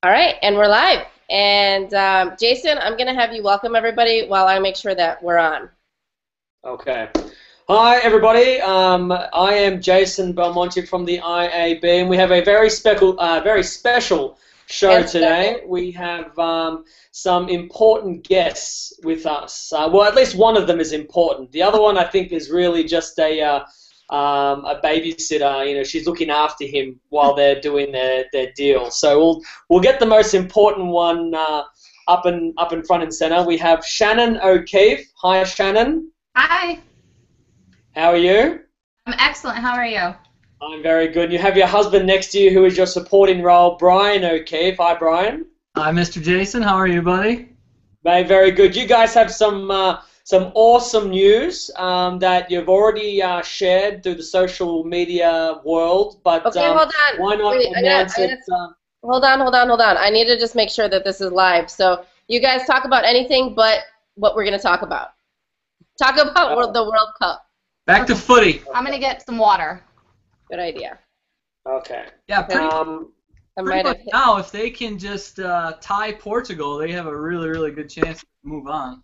All right, and we're live. And Jason, I'm going to have you welcome everybody while I make sure that we're on. Okay. Hi, everybody. I am Jason Belmonte from the IAB, and we have a very special show today. We have some important guests with us. Well, at least one of them is important. The other one, I think, is really just a babysitter. You know, she's looking after him while they're doing their deal. So we'll get the most important one up in front and center. We have Shannon O'Keefe. Hi, Shannon. Hi. How are you? I'm excellent. How are you? I'm very good. You have your husband next to you, who is your supporting role, Bryan O'Keefe. Hi, Bryan. Hi, Mr. Jason. How are you, buddy? Very good. You guys have some awesome news that you've already shared through the social media world. But okay, hold on. Why not announce it? Hold on. I need to just make sure that this is live. So you guys talk about anything but what we're going to talk about. Talk about the World Cup. Back to footy. I'm going to get some water. Good idea. Okay. Yeah, pretty much now, if they can just tie Portugal, they have a really, really good chance to move on.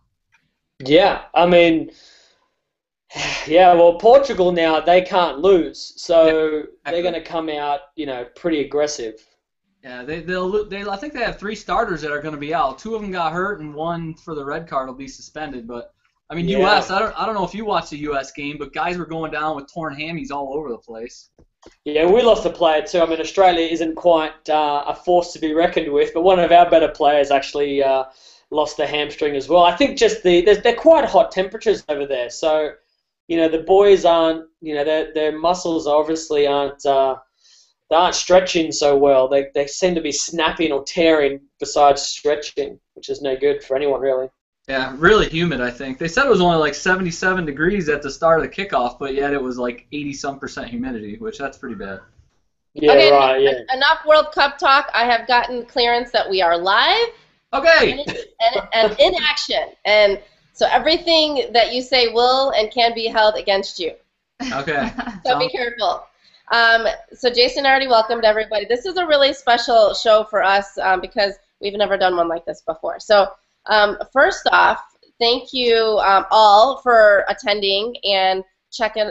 Yeah, I mean, yeah, well, Portugal now, they can't lose, so they're going to come out, you know, pretty aggressive. Yeah, I think they have 3 starters that are going to be out. 2 of them got hurt, and 1 for the red card will be suspended. But I mean, Yeah. U.S. I don't know if you watched the U.S. game, but guys were going down with torn hammies all over the place. Yeah, we lost a player too. I mean, Australia isn't quite a force to be reckoned with, but one of our better players actually lost the hamstring as well. I think just they're quite hot temperatures over there, so you know the boys aren't, you know, their muscles obviously aren't stretching so well. They seem to be snapping or tearing besides stretching, which is no good for anyone really. Yeah, really humid, I think. They said it was only like 77 degrees at the start of the kickoff, but yet it was like 80-some% humidity, which that's pretty bad. Yeah, okay, right, yeah. Enough World Cup talk. I have gotten clearance that we are live. Okay. And in action. And so everything that you say will and can be held against you. Okay. So be careful. So Jason already welcomed everybody. This is a really special show for us because we've never done one like this before. So first off, thank you all for attending and checking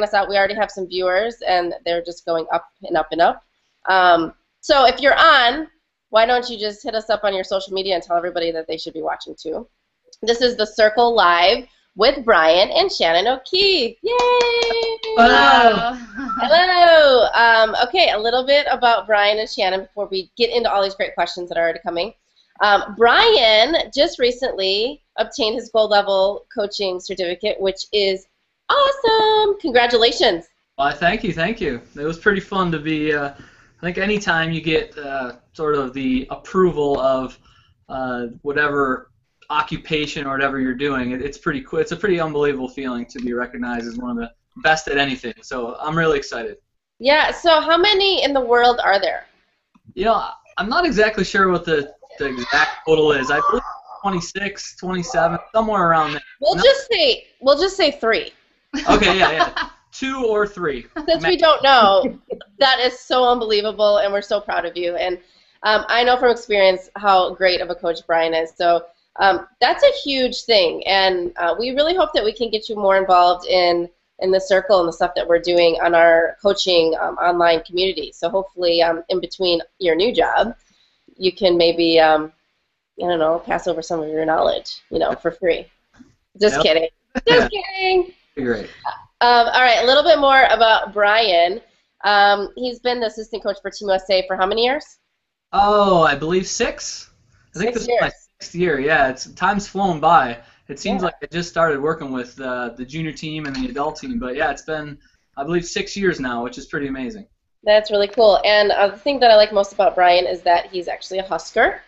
us out. We already have some viewers, and they're just going up and up and up. So if you're on, why don't you just hit us up on your social media and tell everybody that they should be watching too. This is The Circle Live with Bryan and Shannon O'Keefe. Yay! Hello. Hello. Okay, a little bit about Bryan and Shannon before we get into all these great questions that are already coming. Bryan just recently obtained his gold level coaching certificate, which is awesome. Congratulations. Well, thank you. It was pretty fun to be, I think anytime you get sort of the approval of whatever occupation or whatever you're doing, it's pretty cool. It's a pretty unbelievable feeling to be recognized as one of the best at anything. So I'm really excited. Yeah, so how many in the world are there? You know, I'm not exactly sure what the exact total is. I believe 26, 27, somewhere around there. We'll just say 3. Okay, yeah. 2 or 3. Since we don't know, that is so unbelievable, and we're so proud of you. And I know from experience how great of a coach Bryan is. So that's a huge thing, and we really hope that we can get you more involved in the circle and the stuff that we're doing on our coaching online community. So hopefully in between your new job, you can maybe, I don't know, pass over some of your knowledge, you know, for free. Just kidding. Just kidding. Great. All right, a little bit more about Bryan. He's been the assistant coach for Team USA for how many years? Oh, I believe 6. I think this is my 6th year. Yeah, time's flown by. It seems like I just started working with the junior team and the adult team, but yeah, it's been, I believe, 6 years now, which is pretty amazing. That's really cool. And the thing that I like most about Bryan is that he's actually a Husker.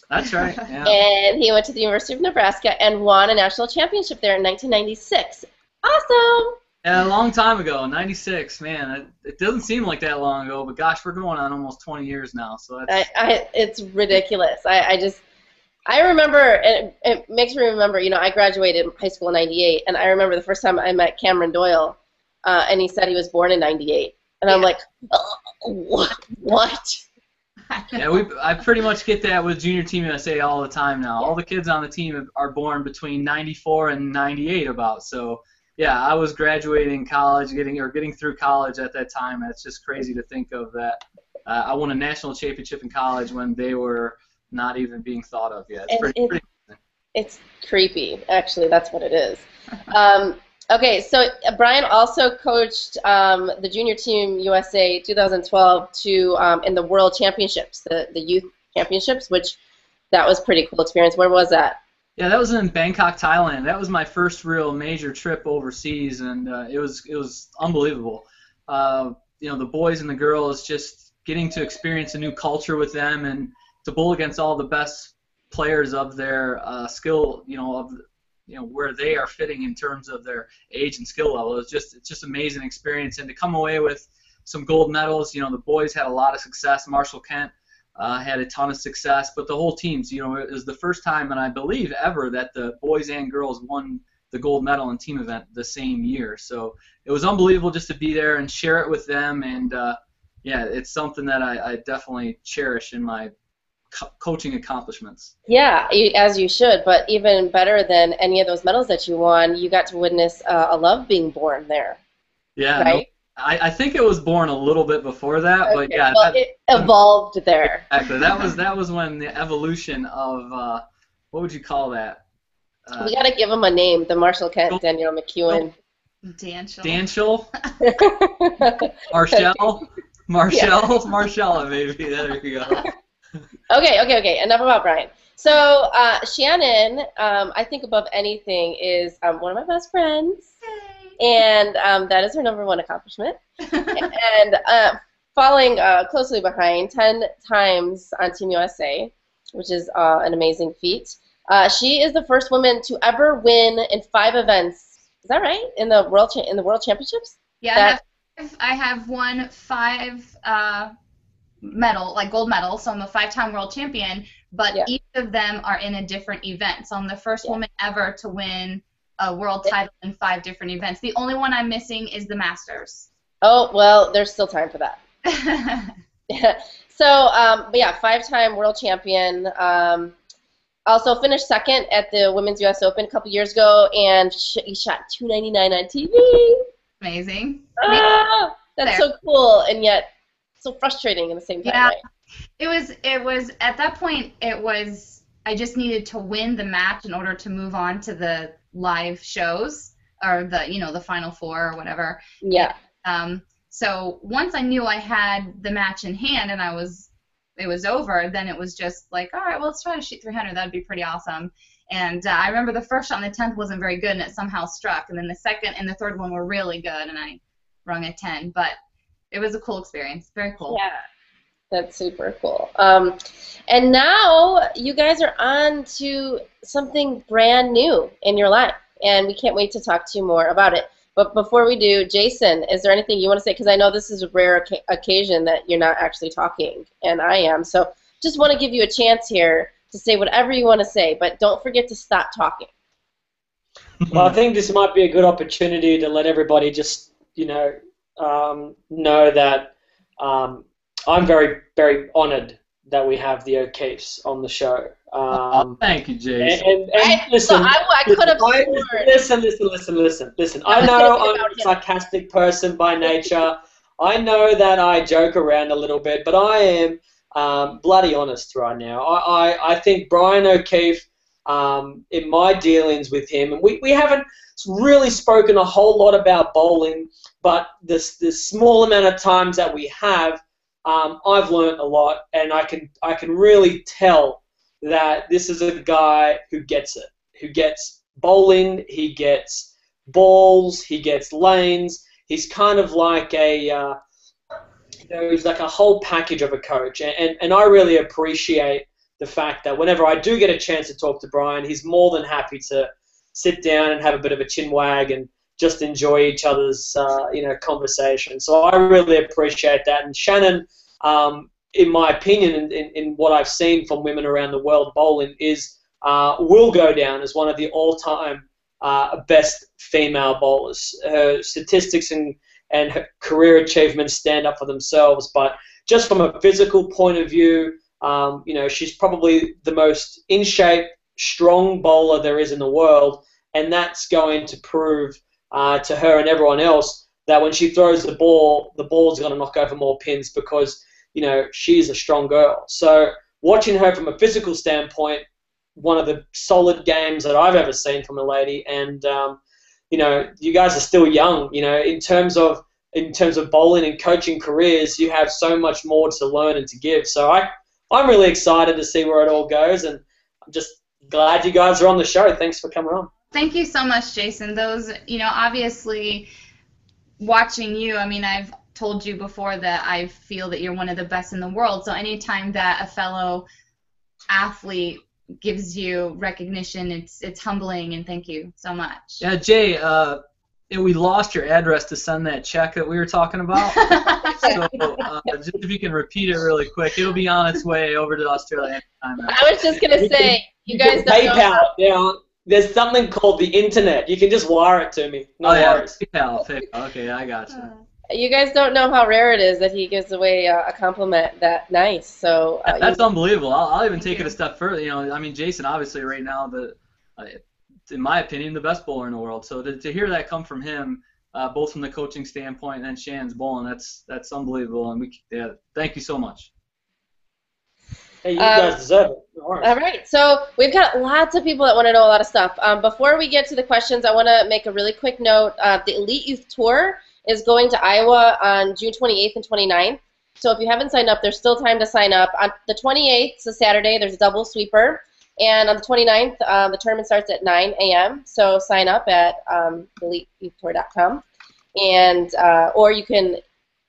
That's right. Yeah. And he went to the University of Nebraska and won a national championship there in 1996. Awesome. Yeah, a long time ago, 96. Man, it doesn't seem like that long ago, but gosh, we're going on almost 20 years now. So that's... it's ridiculous. I remember, and it makes me remember, you know, I graduated high school in 98, and I remember the first time I met Cameron Doyle, and he said he was born in 98. And I'm like, what? Yeah, I pretty much get that with Junior Team USA all the time now. All the kids on the team are born between 94 and 98 about. So, yeah, I was graduating college, getting through college at that time. And it's just crazy to think of that. I won a national championship in college when they were not even being thought of yet. It's creepy, actually. That's what it is. Okay, so Bryan also coached the Junior Team USA 2012 in the World Championships, the youth championships, which that was pretty cool experience. Where was that? Yeah, that was in Bangkok, Thailand. That was my first real major trip overseas, and it was unbelievable. The boys and the girls, just getting to experience a new culture with them and to bowl against all the best players of their skill, where they are fitting in terms of their age and skill level. It's just amazing experience, and to come away with some gold medals. The boys had a lot of success. Marshall Kent had a ton of success, but the whole teams. It was the first time, and I believe ever, that the boys and girls won the gold medal in team event the same year. So it was unbelievable just to be there and share it with them, and it's something that I definitely cherish in my coaching accomplishments. Yeah, as you should, but even better than any of those medals that you won, you got to witness a love being born there. Yeah, right? I think it was born a little bit before that, okay. But yeah. Well, it evolved there. Exactly. That was when the evolution of, what would you call that? We got to give them a name, the Marshall Kent, Danielle McEwen. Danshell. Marshall, maybe. There we go. Okay. Enough about Bryan. So Shannon, I think above anything, is one of my best friends, and that is her #1 accomplishment. And following closely behind, 10 times on Team USA, which is an amazing feat. She is the first woman to ever win in 5 events. Is that right? In the World Championships? Yeah, I have won 5. Gold medal, so I'm a 5-time world champion, but each of them are in a different event. So I'm the first woman ever to win a world title in 5 different events. The only one I'm missing is the Masters. Oh, well, there's still time for that. So, but yeah, 5-time world champion. Also finished 2nd at the Women's U.S. Open a couple years ago, and he shot .299 on TV. Amazing. That's so cool, and yet so frustrating in the same time. Yeah, right? It was at that point. I just needed to win the match in order to move on to the live shows, or the Final Four or whatever. Yeah. And, so once I knew I had the match in hand and it was over, then it was just like, all right, well, let's try to shoot 300. That'd be pretty awesome. And I remember the first shot on the 10th wasn't very good, and it somehow struck. And then the second and the third one were really good, and I rung a 10. But it was a cool experience. Very cool. Yeah, that's super cool. And now you guys are on to something brand new in your life, and we can't wait to talk to you more about it. But before we do, Jason, is there anything you want to say? Because I know this is a rare occasion that you're not actually talking, and I am. So just want to give you a chance here to say whatever you want to say, but don't forget to stop talking. Well, I think this might be a good opportunity to let everybody just, know that I'm very, very honored that we have the O'Keefes on the show. Thank you, Jason. And listen, I could have sworn. Listen. I know I'm a sarcastic person by nature. I know that I joke around a little bit, but I am bloody honest right now. I think Bryan O'Keefe, in my dealings with him, and we haven't really spoken a whole lot about bowling, but the small amount of times that we have, I've learned a lot, and I can really tell that this is a guy who gets it, who gets bowling, he gets balls, he gets lanes. He's kind of like he's like a whole package of a coach, and I really appreciate the fact that whenever I do get a chance to talk to Bryan, he's more than happy to sit down and have a bit of a chin wag and just enjoy each other's conversation. So I really appreciate that. And Shannon, in my opinion, in what I've seen from women around the world bowling, will go down as one of the all-time best female bowlers. Her statistics and her career achievements stand up for themselves, but just from a physical point of view, she's probably the most in shape, strong bowler there is in the world, and that's going to prove to her and everyone else that when she throws the ball's going to knock over more pins because, she's a strong girl. So watching her from a physical standpoint, one of the solid games that I've ever seen from a lady, and you guys are still young. In terms of bowling and coaching careers, you have so much more to learn and to give. So I'm really excited to see where it all goes, and I'm just glad you guys are on the show. Thanks for coming on. Thank you so much, Jason. Those, obviously watching you, I've told you before that I feel that you're one of the best in the world. So anytime that a fellow athlete gives you recognition, it's humbling, and thank you so much. Yeah, Jay, we lost your address to send that check that we were talking about. So just if you can repeat it really quick, it'll be on its way over to Australia anytime. I was just going to say, you guys don't know. PayPal, there's something called the internet. You can just wire it to me. No worries. PayPal. Okay, I got you. You guys don't know how rare it is that he gives away a compliment that nice. So that's unbelievable. I'll even take it a step further. Jason, obviously, right now, in my opinion, the best bowler in the world. So to hear that come from him, both from the coaching standpoint and then Shannon's bowling, that's unbelievable. And thank you so much. Hey, you guys deserve it. All right, so we've got lots of people that want to know a lot of stuff. Before we get to the questions, I want to make a really quick note. The Elite Youth Tour is going to Iowa on June 28th and 29th. So if you haven't signed up, there's still time to sign up. On the 28th, it's a Saturday, there's a double sweeper. And on the 29th, the tournament starts at 9 a.m. So sign up at eliteyouthtour.com. And, or you can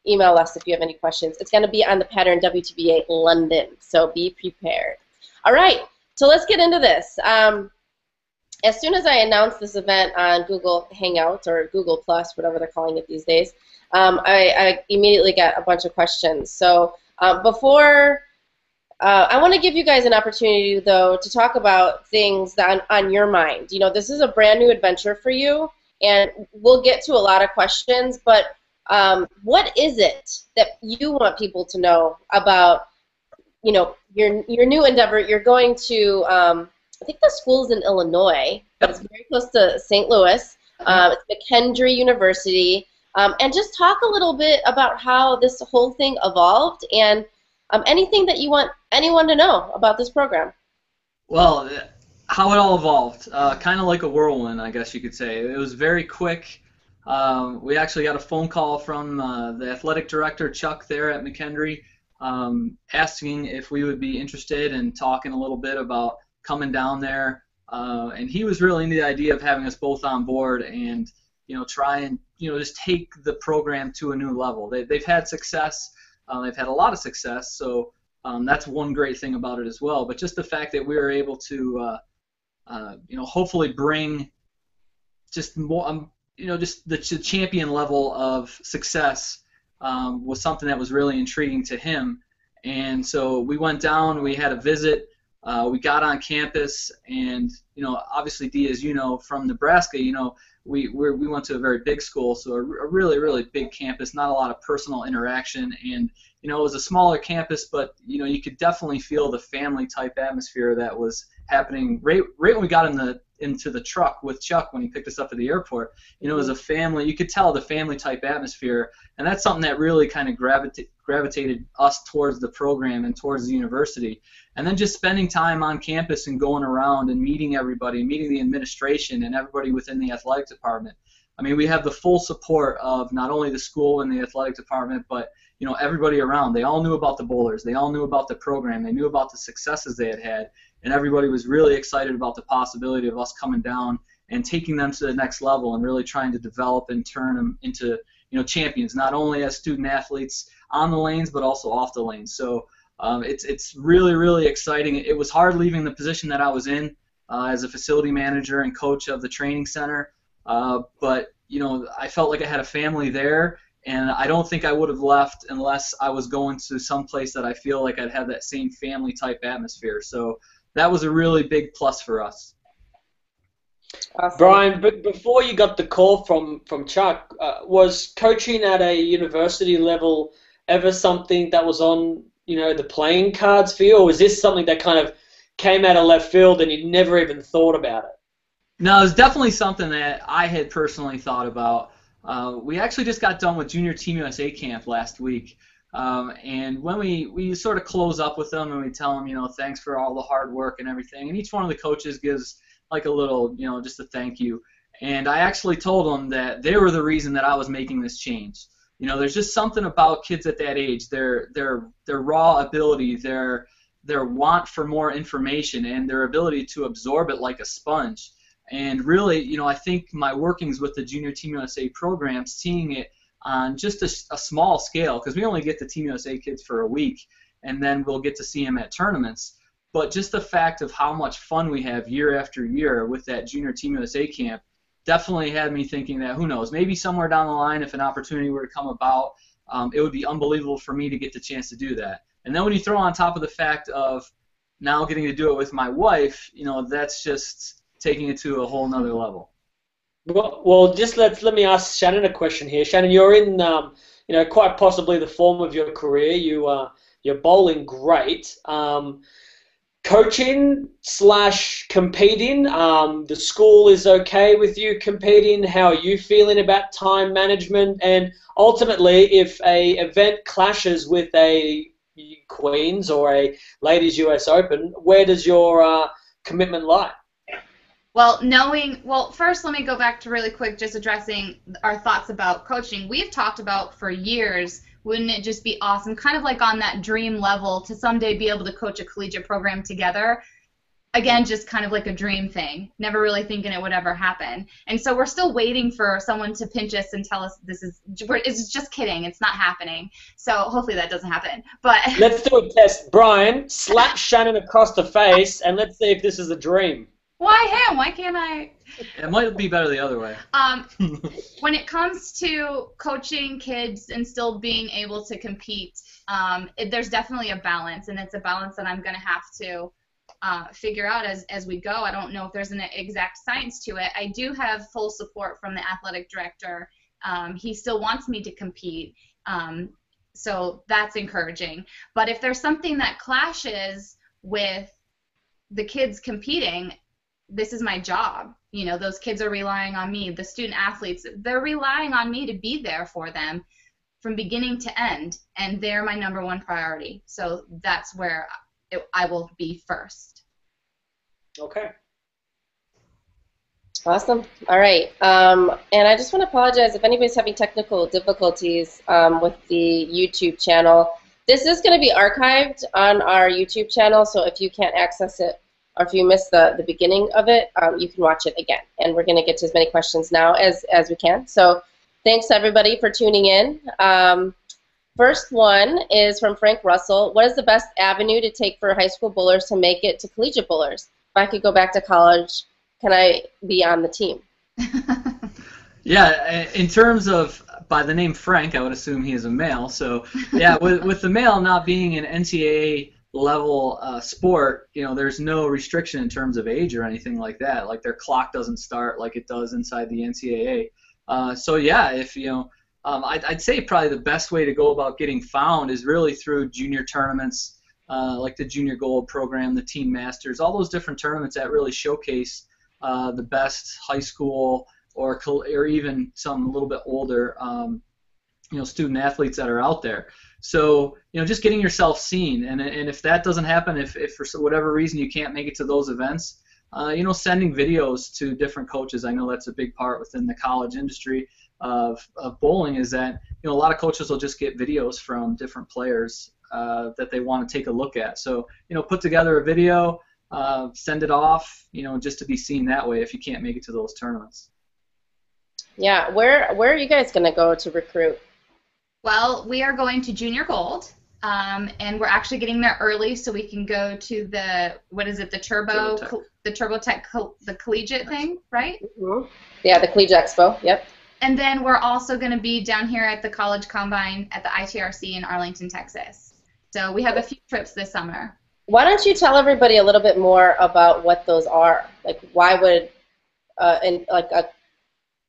email us if you have any questions. It's going to be on the pattern WTBA London, so be prepared. All right, so let's get into this. As soon as I announced this event on Google Hangouts or Google Plus, whatever they're calling it these days, I immediately got a bunch of questions. So I want to give you guys an opportunity, though, to talk about things that on your mind. This is a brand new adventure for you, and we'll get to a lot of questions, but what is it that you want people to know about, your new endeavor? You're going to, I think the school's in Illinois, but it's very close to St. Louis. It's McKendree University. And just talk a little bit about how this whole thing evolved and anything that you want anyone to know about this program. Well, how it all evolved, kind of like a whirlwind, I guess you could say. It was very quick. We actually got a phone call from the athletic director, Chuck, there at McKendree, asking if we would be interested in talking a little bit about coming down there. And he was really into the idea of having us both on board and, try and, just take the program to a new level. They've had success. They've had a lot of success, so that's one great thing about it as well. But just the fact that we were able to, hopefully bring just more, just the champion level of success was something that was really intriguing to him. And so we went down, we had a visit, we got on campus, and obviously, Dee, as you know, from Nebraska, we went to a very big school, so a really, really big campus, not a lot of personal interaction, and it was a smaller campus, but you could definitely feel the family type atmosphere that was happening right when we got into the truck with Chuck when he picked us up at the airport. It was a family, you could tell the family type atmosphere, and that's something that really kind of gravitated us towards the program and towards the university. And then just spending time on campus and going around and meeting everybody, meeting the administration and everybody within the athletic department. We have the full support of not only the school and the athletic department, but everybody around. They all knew about the bowlers. They all knew about the program. They knew about the successes they had, and everybody was really excited about the possibility of us coming down and taking them to the next level and really trying to develop and turn them into champions, not only as student athletes on the lanes, but also off the lanes. So it's really, really exciting. It was hard leaving the position that I was in as a facility manager and coach of the training center, but I felt like I had a family there, and I don't think I would have left unless I was going to some place that I feel like I'd have that same family type atmosphere. So that was a really big plus for us. Awesome. Bryan, but before you got the call from Chuck, was coaching at a university level ever something that was on, the playing cards for you, or was this something that kind of came out of left field and you never even thought about it? No, it's definitely something that I had personally thought about. We actually just got done with Junior Team USA camp last week. And when we sort of close up with them and we tell them, thanks for all the hard work and everything, and each one of the coaches gives like a little, just a thank you. And I actually told them that they were the reason that I was making this change. There's just something about kids at that age, their raw ability, their want for more information, and their ability to absorb it like a sponge. And really, I think my workings with the Junior Team USA program, seeing it on just a small scale, because we only get the Team USA kids for a week, and then we'll get to see them at tournaments. But just the fact of how much fun we have year after year with that Junior Team USA camp definitely had me thinking that, who knows, maybe somewhere down the line, if an opportunity were to come about, it would be unbelievable for me to get the chance to do that. And then when you throw on top of the fact of now getting to do it with my wife, that's just taking it to a whole nother level. Well, just let me ask Shannon a question here. Shannon, you're in, quite possibly the form of your career. You're bowling great. Coaching / competing. The school is okay with you competing. How are you feeling about time management? And ultimately, if a event clashes with a Queens or a Ladies US Open, where does your commitment lie? Well, first let me go back to really quick just addressing our thoughts about coaching. We've talked about for years, wouldn't it just be awesome, kind of like on that dream level, to someday be able to coach a collegiate program together? Again, just kind of like a dream thing, never really thinking it would ever happen. And so we're still waiting for someone to pinch us and tell us it's just kidding, it's not happening. So hopefully that doesn't happen. But let's do a test. Brian, slap Shannon across the face, and let's see if this is a dream. Why him? Why can't I? It might be better the other way. When it comes to coaching kids and still being able to compete, there's definitely a balance, and it's a balance that I'm going to have to figure out as we go. I don't know if there's an exact science to it. I do have full support from the athletic director. He still wants me to compete, so that's encouraging. But if there's something that clashes with the kids competing, this is my job. Those kids are relying on me. The student athletes, they're relying on me to be there for them from beginning to end, and they're my number one priority. So that's where I will be first. Okay. Awesome. All right. And I just want to apologize if anybody's having technical difficulties with the YouTube channel. This is going to be archived on our YouTube channel, so if you can't access it, or if you missed the beginning of it, you can watch it again. And we're going to get to as many questions now as we can. So thanks, everybody, for tuning in. First one is from Frank Russell. What is the best avenue to take for high school bowlers to make it to collegiate bowlers? If I could go back to college, can I be on the team? Yeah, in terms of, by the name Frank, I would assume he is a male. So, yeah, with the male not being an NCAA level sport, there's no restriction in terms of age or anything like that. Like their clock doesn't start like it does inside the NCAA. So yeah, if I'd say probably the best way to go about getting found is really through junior tournaments, like the Junior Gold program, the Team Masters, all those different tournaments that really showcase the best high school or even some a little bit older student athletes that are out there. So, just getting yourself seen, and if that doesn't happen, if for whatever reason you can't make it to those events, sending videos to different coaches. I know that's a big part within the college industry of bowling, is that a lot of coaches will just get videos from different players that they want to take a look at. So, put together a video, send it off, just to be seen that way if you can't make it to those tournaments. Yeah, where are you guys going to go to recruit? Well, we are going to Junior Gold, and we're actually getting there early so we can go to the the Collegiate thing, right? Mm-hmm. Yeah, the Collegiate Expo. Yep. And then we're also going to be down here at the College Combine at the ITRC in Arlington, Texas. So we have a few trips this summer. Why don't you tell everybody a little bit more about what those are? Like, why would a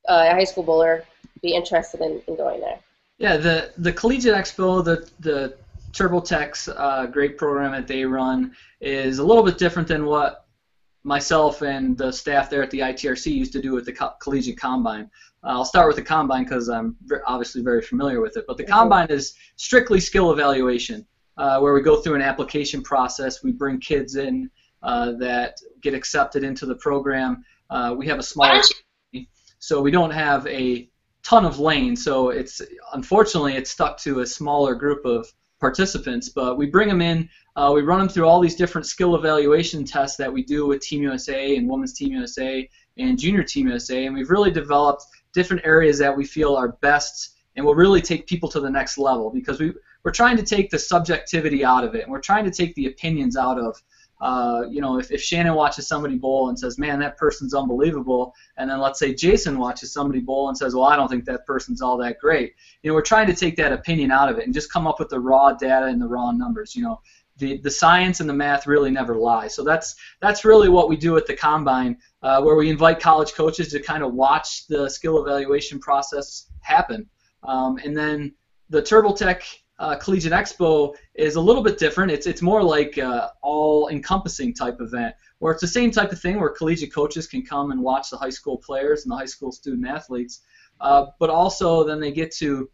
high school bowler be interested in going there? Yeah, the Collegiate Expo, the TurboTech's great program that they run is a little bit different than what myself and the staff there at the ITRC used to do with the Collegiate Combine. I'll start with the Combine because I'm obviously very familiar with it. But the Combine is strictly skill evaluation, where we go through an application process. We bring kids in that get accepted into the program. We have a small, so we don't have a ton of lanes. So unfortunately it's stuck to a smaller group of participants. But we bring them in. We run them through all these different skill evaluation tests that we do with Team USA and Women's Team USA and Junior Team USA, and we've really developed different areas that we feel are best and will really take people to the next level, because we're trying to take the subjectivity out of it, and we're trying to take the opinions out of, if Shannon watches somebody bowl and says, man, that person's unbelievable, and then let's say Jason watches somebody bowl and says, well, I don't think that person's all that great. We're trying to take that opinion out of it and just come up with the raw data and the raw numbers. The science and the math really never lie. So that's really what we do at the Combine, where we invite college coaches to kind of watch the skill evaluation process happen. And then the TurboTech Collegiate Expo is a little bit different. It's more like all-encompassing type event, where it's the same type of thing where collegiate coaches can come and watch the high school players and the high school student athletes, but also then they get to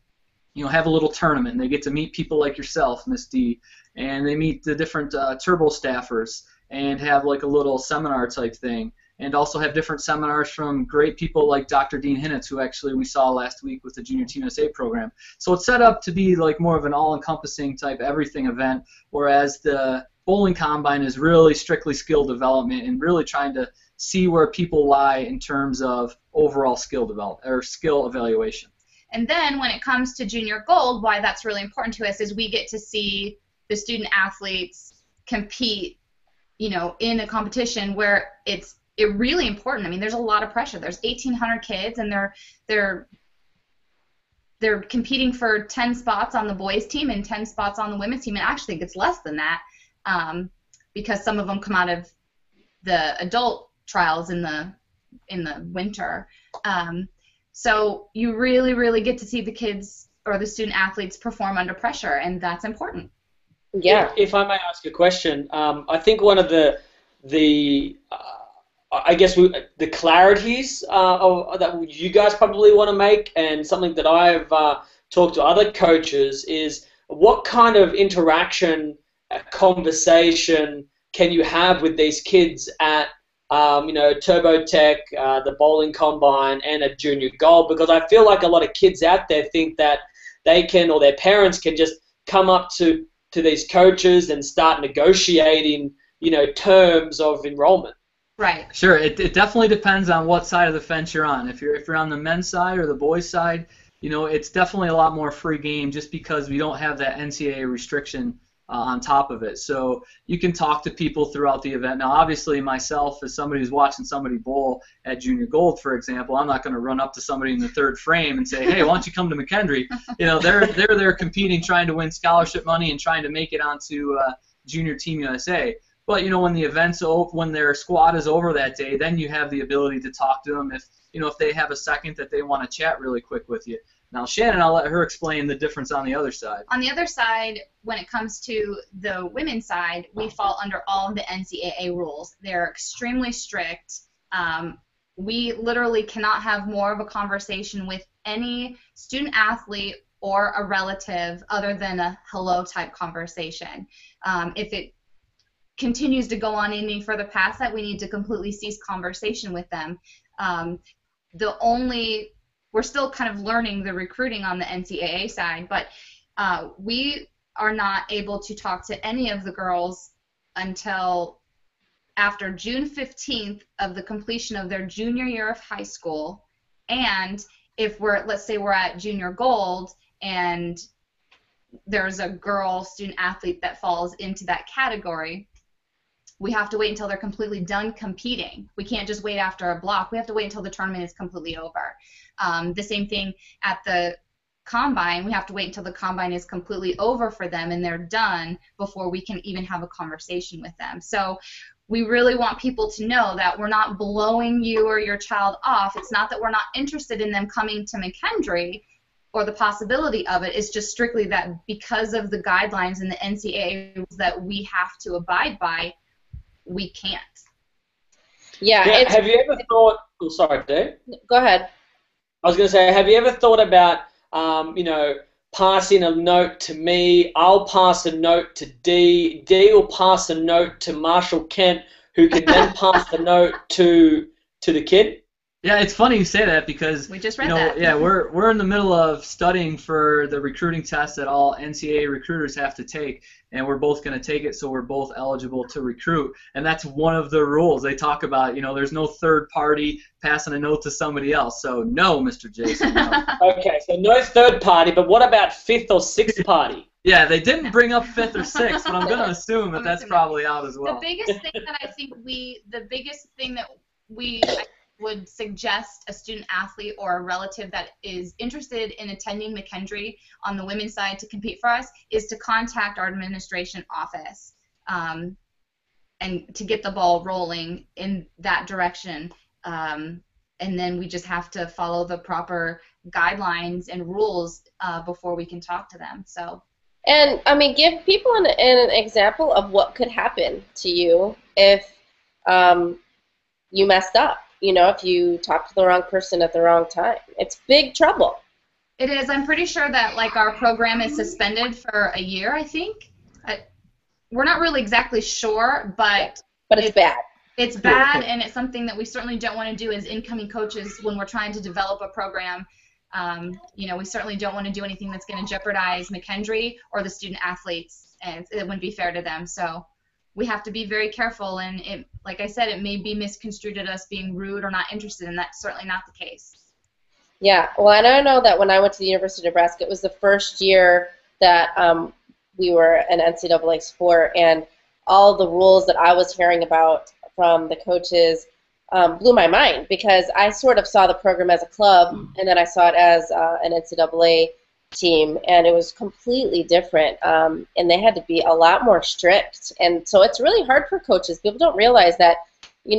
have a little tournament, and they get to meet people like yourself, Miss D, and they meet the different Turbo staffers and have like a little seminar type thing, and also have different seminars from great people like Dr. Dean Hinnitz, who actually we saw last week with the Junior Team USA program. So it's set up to be like more of an all-encompassing type everything event, whereas the Bowling Combine is really strictly skill development and really trying to see where people lie in terms of overall skill development or skill evaluation. And then when it comes to Junior Gold, why that's really important to us is we get to see the student athletes compete, in a competition where it's really important. I mean, there's a lot of pressure. There's 1,800 kids, and they're competing for 10 spots on the boys' team and 10 spots on the women's team. And I actually think it's less than that, because some of them come out of the adult trials in the winter. So you really, really get to see the kids or the student athletes perform under pressure, and that's important. Yeah. If I may ask a question, I think one of the clarities that you guys probably want to make, and something that I've talked to other coaches, is what kind of interaction, conversation can you have with these kids at TurboTech, the Bowling Combine, and a Junior Gold? Because I feel like a lot of kids out there think that they can, or their parents can, just come up to these coaches and start negotiating, terms of enrollment. Right. Sure. It definitely depends on what side of the fence you're on. If you're on the men's side or the boys' side, it's definitely a lot more free game, just because we don't have that NCAA restriction on top of it. So you can talk to people throughout the event. Now, obviously, myself, as somebody who's watching somebody bowl at Junior Gold, for example, I'm not going to run up to somebody in the third frame and say, hey, why don't you come to McKendree? They're there competing, trying to win scholarship money and trying to make it onto Junior Team USA. But when the event's over, when their squad is over that day, then you have the ability to talk to them if they have a second that they want to chat really quick with you. Now, Shannon, I'll let her explain the difference on the other side. On the other side, when it comes to the women's side, we fall under all of the NCAA rules. They're extremely strict. We literally cannot have more of a conversation with any student athlete or a relative other than a hello type conversation. If it continues to go on any further past that, we need to completely cease conversation with them. We're still kind of learning the recruiting on the NCAA side, but we are not able to talk to any of the girls until after June 15th of the completion of their junior year of high school. And if let's say we're at Junior Gold and there's a girl student athlete that falls into that category, we have to wait until they're completely done competing. We can't just wait after a block. We have to wait until the tournament is completely over. The same thing at the Combine. We have to wait until the Combine is completely over for them and they're done before we can even have a conversation with them. So we really want people to know that we're not blowing you or your child off. It's not that we're not interested in them coming to McKendree. or the possibility of it. It's just strictly that because of the guidelines and the NCAA rules that we have to abide by, we can't. Yeah. Have you ever thought? Oh, sorry, Dave. Go ahead. I was going to say, have you ever thought about, passing a note to me? I'll pass a note to D. D will pass a note to Marshall Kent, who can then pass the note to the kid. Yeah, it's funny you say that because We just read that. Yeah, we're in the middle of studying for the recruiting test that all NCAA recruiters have to take, and we're both going to take it, so we're both eligible to recruit. And that's one of the rules. They talk about, there's no third party passing a note to somebody else. So no, Mr. Jason. No. Okay, so no third party, but what about fifth or sixth party? Yeah, they didn't bring up fifth or sixth, but I'm going to assume that that's probably out as well. The biggest thing that I think we would suggest a student athlete or a relative that is interested in attending McKendree on the women's side to compete for us is to contact our administration office and to get the ball rolling in that direction. And then we just have to follow the proper guidelines and rules before we can talk to them. So. And, give people an example of what could happen to you if you messed up. If you talk to the wrong person at the wrong time. It's big trouble. It is. I'm pretty sure that, our program is suspended for a year, I think. We're not really exactly sure, but it's bad. It's bad, and it's something that we certainly don't want to do as incoming coaches when we're trying to develop a program. We certainly don't want to do anything that's going to jeopardize McKendree or the student athletes, and it wouldn't be fair to them. So we have to be very careful, and like I said, it may be misconstrued as us being rude or not interested, and that's certainly not the case. Yeah, well, and I know that when I went to the University of Nebraska, it was the first year that we were an NCAA sport, and all the rules that I was hearing about from the coaches blew my mind, because I sort of saw the program as a club, and then I saw it as an NCAA team, and it was completely different, and they had to be a lot more strict, and so it's really hard for coaches. People don't realize that you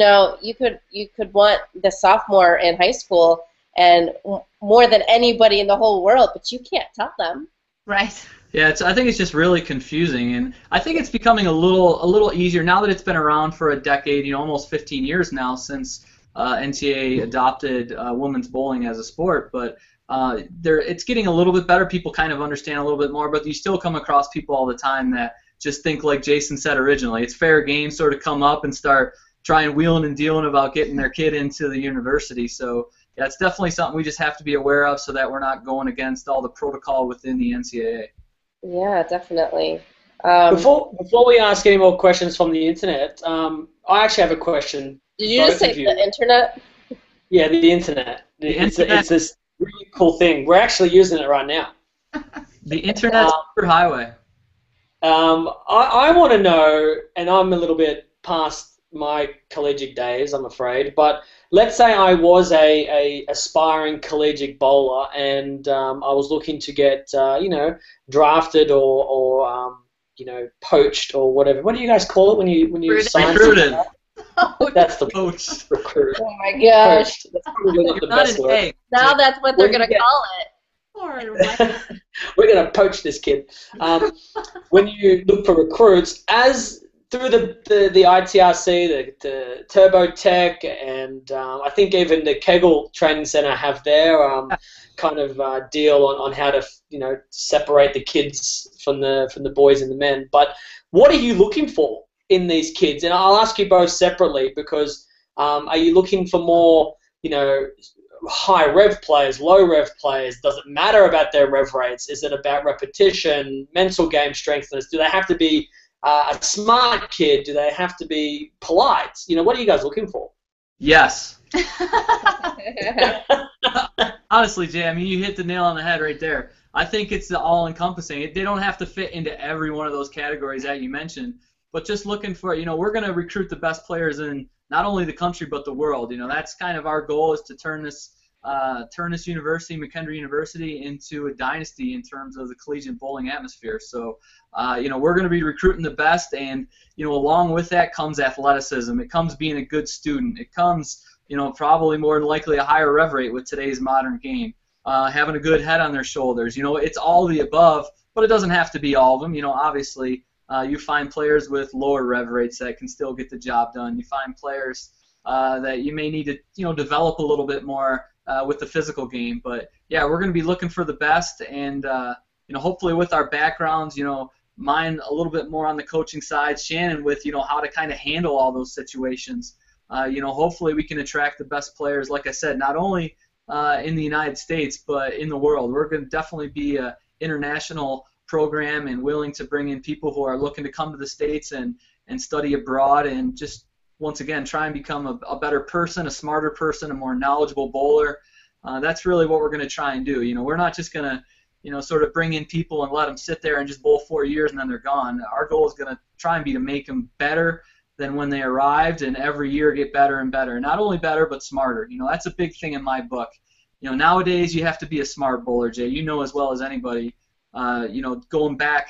could want the sophomore in high school and more than anybody in the whole world, but you can't tell them. Right. Yeah, I think it's just really confusing, and I think it's becoming a little easier now that it's been around for a decade, almost 15 years now since NCAA adopted women's bowling as a sport, but it's getting a little bit better. People kind of understand a little bit more, but you still come across people all the time that just think like Jason said originally. It's fair game, sort of come up and start trying wheeling and dealing about getting their kid into the university. So yeah, it's definitely something we just have to be aware of so that we're not going against all the protocol within the NCAA. Yeah, definitely. Before we ask any more questions from the internet, I actually have a question. Did you just say the internet? Yeah, the internet. It's this really cool thing. We're actually using it right now. The internet's superhighway. I want to know, and I'm a little bit past my collegiate days, I'm afraid, but let's say I was a aspiring collegiate bowler, and I was looking to get drafted or poached or whatever. What do you guys call it when you sign? Recruited. That's the Poached. Recruit. Oh my gosh. That's probably not the best word. Now that's what they're going to call it. We're going to poach this kid. When you look for recruits, as through the ITRC, the Turbo Tech, and I think even the Kegel Training Center have their kind of deal on how to separate the kids from the boys and the men. But what are you looking for in these kids? And I'll ask you both separately, because are you looking for more high rev players, low rev players? Does it matter about their rev rates? Is it about repetition, mental game strengthness? Do they have to be a smart kid? Do they have to be polite? What are you guys looking for? Yes. Honestly, Jay, you hit the nail on the head right there. I think it's the all-encompassing. They don't have to fit into every one of those categories that you mentioned, but just looking for, we're going to recruit the best players in not only the country but the world. That's kind of our goal, is to turn this university, McKendree University, into a dynasty in terms of the collegiate bowling atmosphere. So, we're going to be recruiting the best, and along with that comes athleticism. It comes being a good student. It comes, probably more than likely a higher rev rate with today's modern game. having a good head on their shoulders. It's all the above, but it doesn't have to be all of them. Obviously, you find players with lower rev rates that can still get the job done. You find players that you may need to, develop a little bit more with the physical game. But yeah, we're going to be looking for the best, and hopefully with our backgrounds, mine a little bit more on the coaching side, Shannon with how to kind of handle all those situations. Hopefully we can attract the best players, like I said, not only in the United States but in the world. We're going to definitely be an international program and willing to bring in people who are looking to come to the States and study abroad and just once again try and become a better person, a smarter person, a more knowledgeable bowler. That's really what we're going to try and do. We're not just going to sort of bring in people and let them sit there and just bowl 4 years and then they're gone. Our goal is going to try and be to make them better than when they arrived, and every year get better and better. Not only better, but smarter. That's a big thing in my book. Nowadays you have to be a smart bowler, Jay. As well as anybody. Going back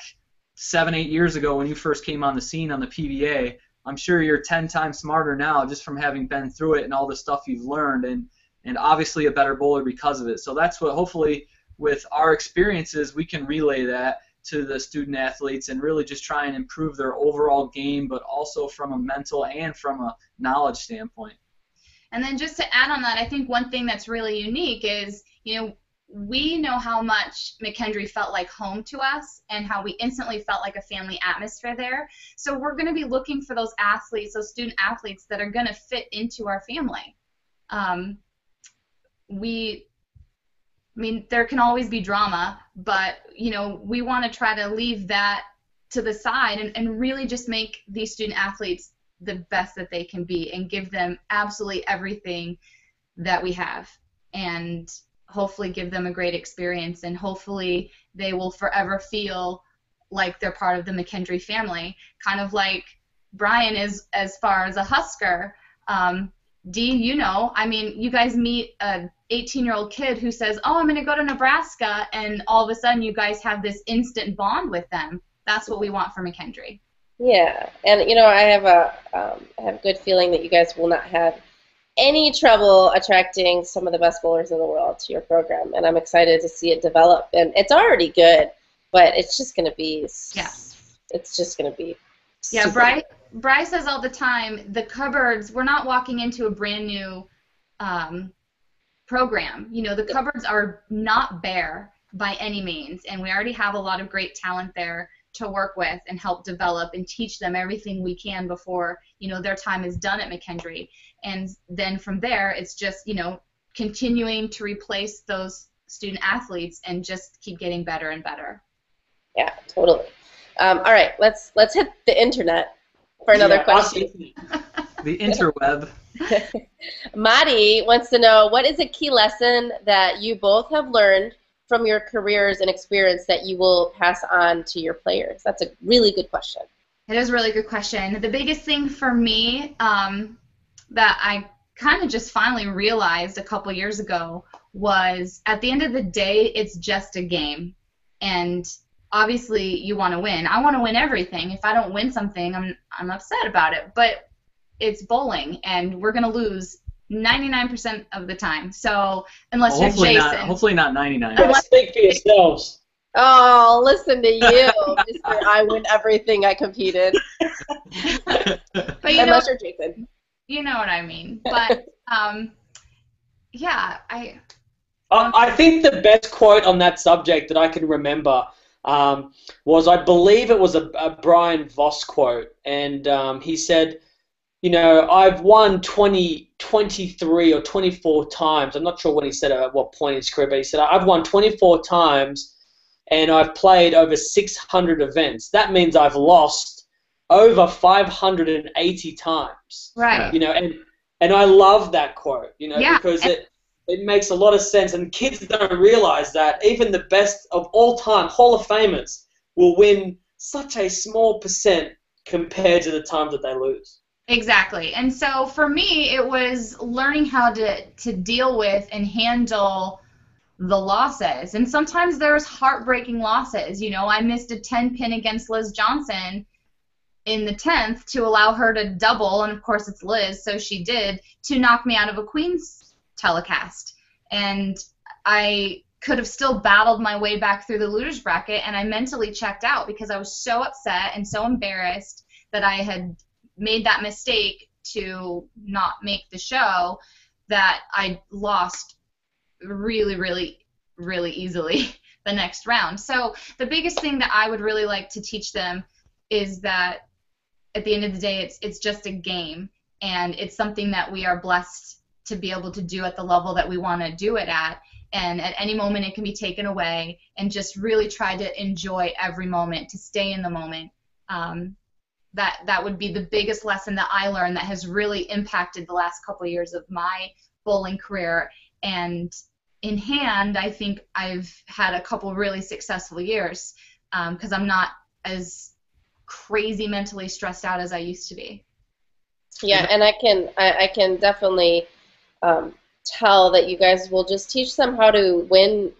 7-8 years ago when you first came on the scene on the PBA, I'm sure you're 10 times smarter now just from having been through it and all the stuff you've learned, and obviously a better bowler because of it. So that's what hopefully with our experiences we can relay that to the student athletes and really just try and improve their overall game, but also from a mental and from a knowledge standpoint. And then just to add on that, I think one thing that's really unique is, we know how much McKendree felt like home to us and how we instantly felt like a family atmosphere there. So we're going to be looking for those athletes, those student athletes that are going to fit into our family. There can always be drama, but, we want to try to leave that to the side and really just make these student athletes the best that they can be and give them absolutely everything that we have and hopefully give them a great experience, and hopefully they will forever feel like they're part of the McKendree family, kind of like Bryan is as far as a Husker. Dee, you guys meet a 18-year-old kid who says, oh, I'm going to go to Nebraska, and all of a sudden you guys have this instant bond with them. That's what we want for McKendree. Yeah, and I have a good feeling that you guys will not have any trouble attracting some of the best bowlers in the world to your program, and I'm excited to see it develop. And it's already good, but it's just going to be it's just going to be Bryce says all the time, the cupboards, we're not walking into a brand new program. The cupboards are not bare by any means, and we already have a lot of great talent there to work with and help develop and teach them everything we can before, their time is done at McKendree. And then from there, it's just, continuing to replace those student athletes and just keep getting better and better. Yeah, totally. All right, let's hit the internet for another question. The interweb. Madi wants to know, what is a key lesson that you both have learned from your careers and experience that you will pass on to your players? That's a really good question. It is a really good question. The biggest thing for me that I kind of just finally realized a couple years ago was, at the end of the day, it's just a game. And obviously you want to win. I want to win everything. If I don't win something, I'm upset about it. But it's bowling, and we're going to lose 99% of the time. So unless you're Jason. Hopefully not 99. Speak for yourselves. Oh, listen to you, Mr. I win everything I competed. But unless you're Jason. You know what I mean. But yeah, I think the best quote on that subject that I can remember was, I believe it was a Brian Voss quote, and he said, I've won 23 or 24 times. I'm not sure when he said it, at what point in his career, but he said, I've won 24 times and I've played over 600 events. That means I've lost over 580 times. Right. And I love that quote, because it makes a lot of sense, and kids don't realize that even the best of all time Hall of Famers will win such a small percent compared to the times that they lose. Exactly. And so for me, it was learning how to deal with and handle the losses. And sometimes there's heartbreaking losses. I missed a 10-pin against Liz Johnson in the 10th to allow her to double, and of course it's Liz, so she did, to knock me out of a Queen's telecast. And I could have still battled my way back through the losers bracket, and I mentally checked out because I was so upset and so embarrassed that I had made that mistake to not make the show that I lost really, really, really easily the next round. So the biggest thing that I would really like to teach them is that at the end of the day, it's just a game, and it's something that we are blessed to be able to do at the level that we want to do it at. And at any moment, it can be taken away, and just really try to enjoy every moment, to stay in the moment. That would be the biggest lesson that I learned that has really impacted the last couple of years of my bowling career. And in hand, I think I've had a couple really successful years because I'm not as crazy mentally stressed out as I used to be. Yeah, and I can definitely tell that you guys will just teach them how to win,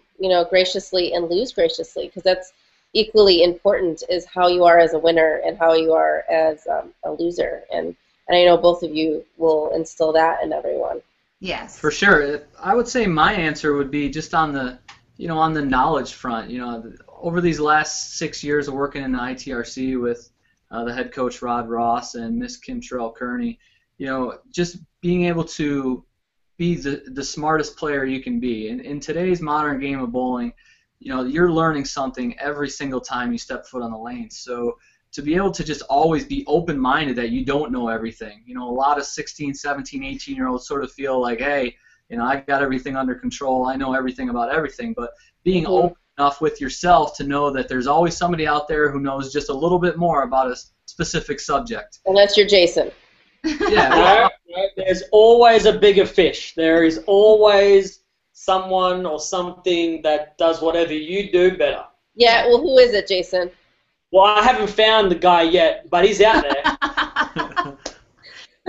graciously and lose graciously, because that's equally important, is how you are as a winner and how you are as a loser. And I know both of you will instill that in everyone. Yes. For sure. I would say my answer would be just on the, on the knowledge front. Over these last 6 years of working in the ITRC with the head coach Rod Ross and Miss Kim Terrell-Kearney, just being able to be the smartest player you can be. In today's modern game of bowling, you're learning something every single time you step foot on the lane. So to be able to just always be open-minded that you don't know everything. A lot of 16, 17, 18-year-olds sort of feel like, hey, I got everything under control. I know everything about everything. But being open enough with yourself to know that there's always somebody out there who knows just a little bit more about a specific subject. And that's your Jason. Yeah. No, there's always a bigger fish. There is always someone or something that does whatever you do better. Yeah, well, who is it, Jason? Well, I haven't found the guy yet, but he's out there.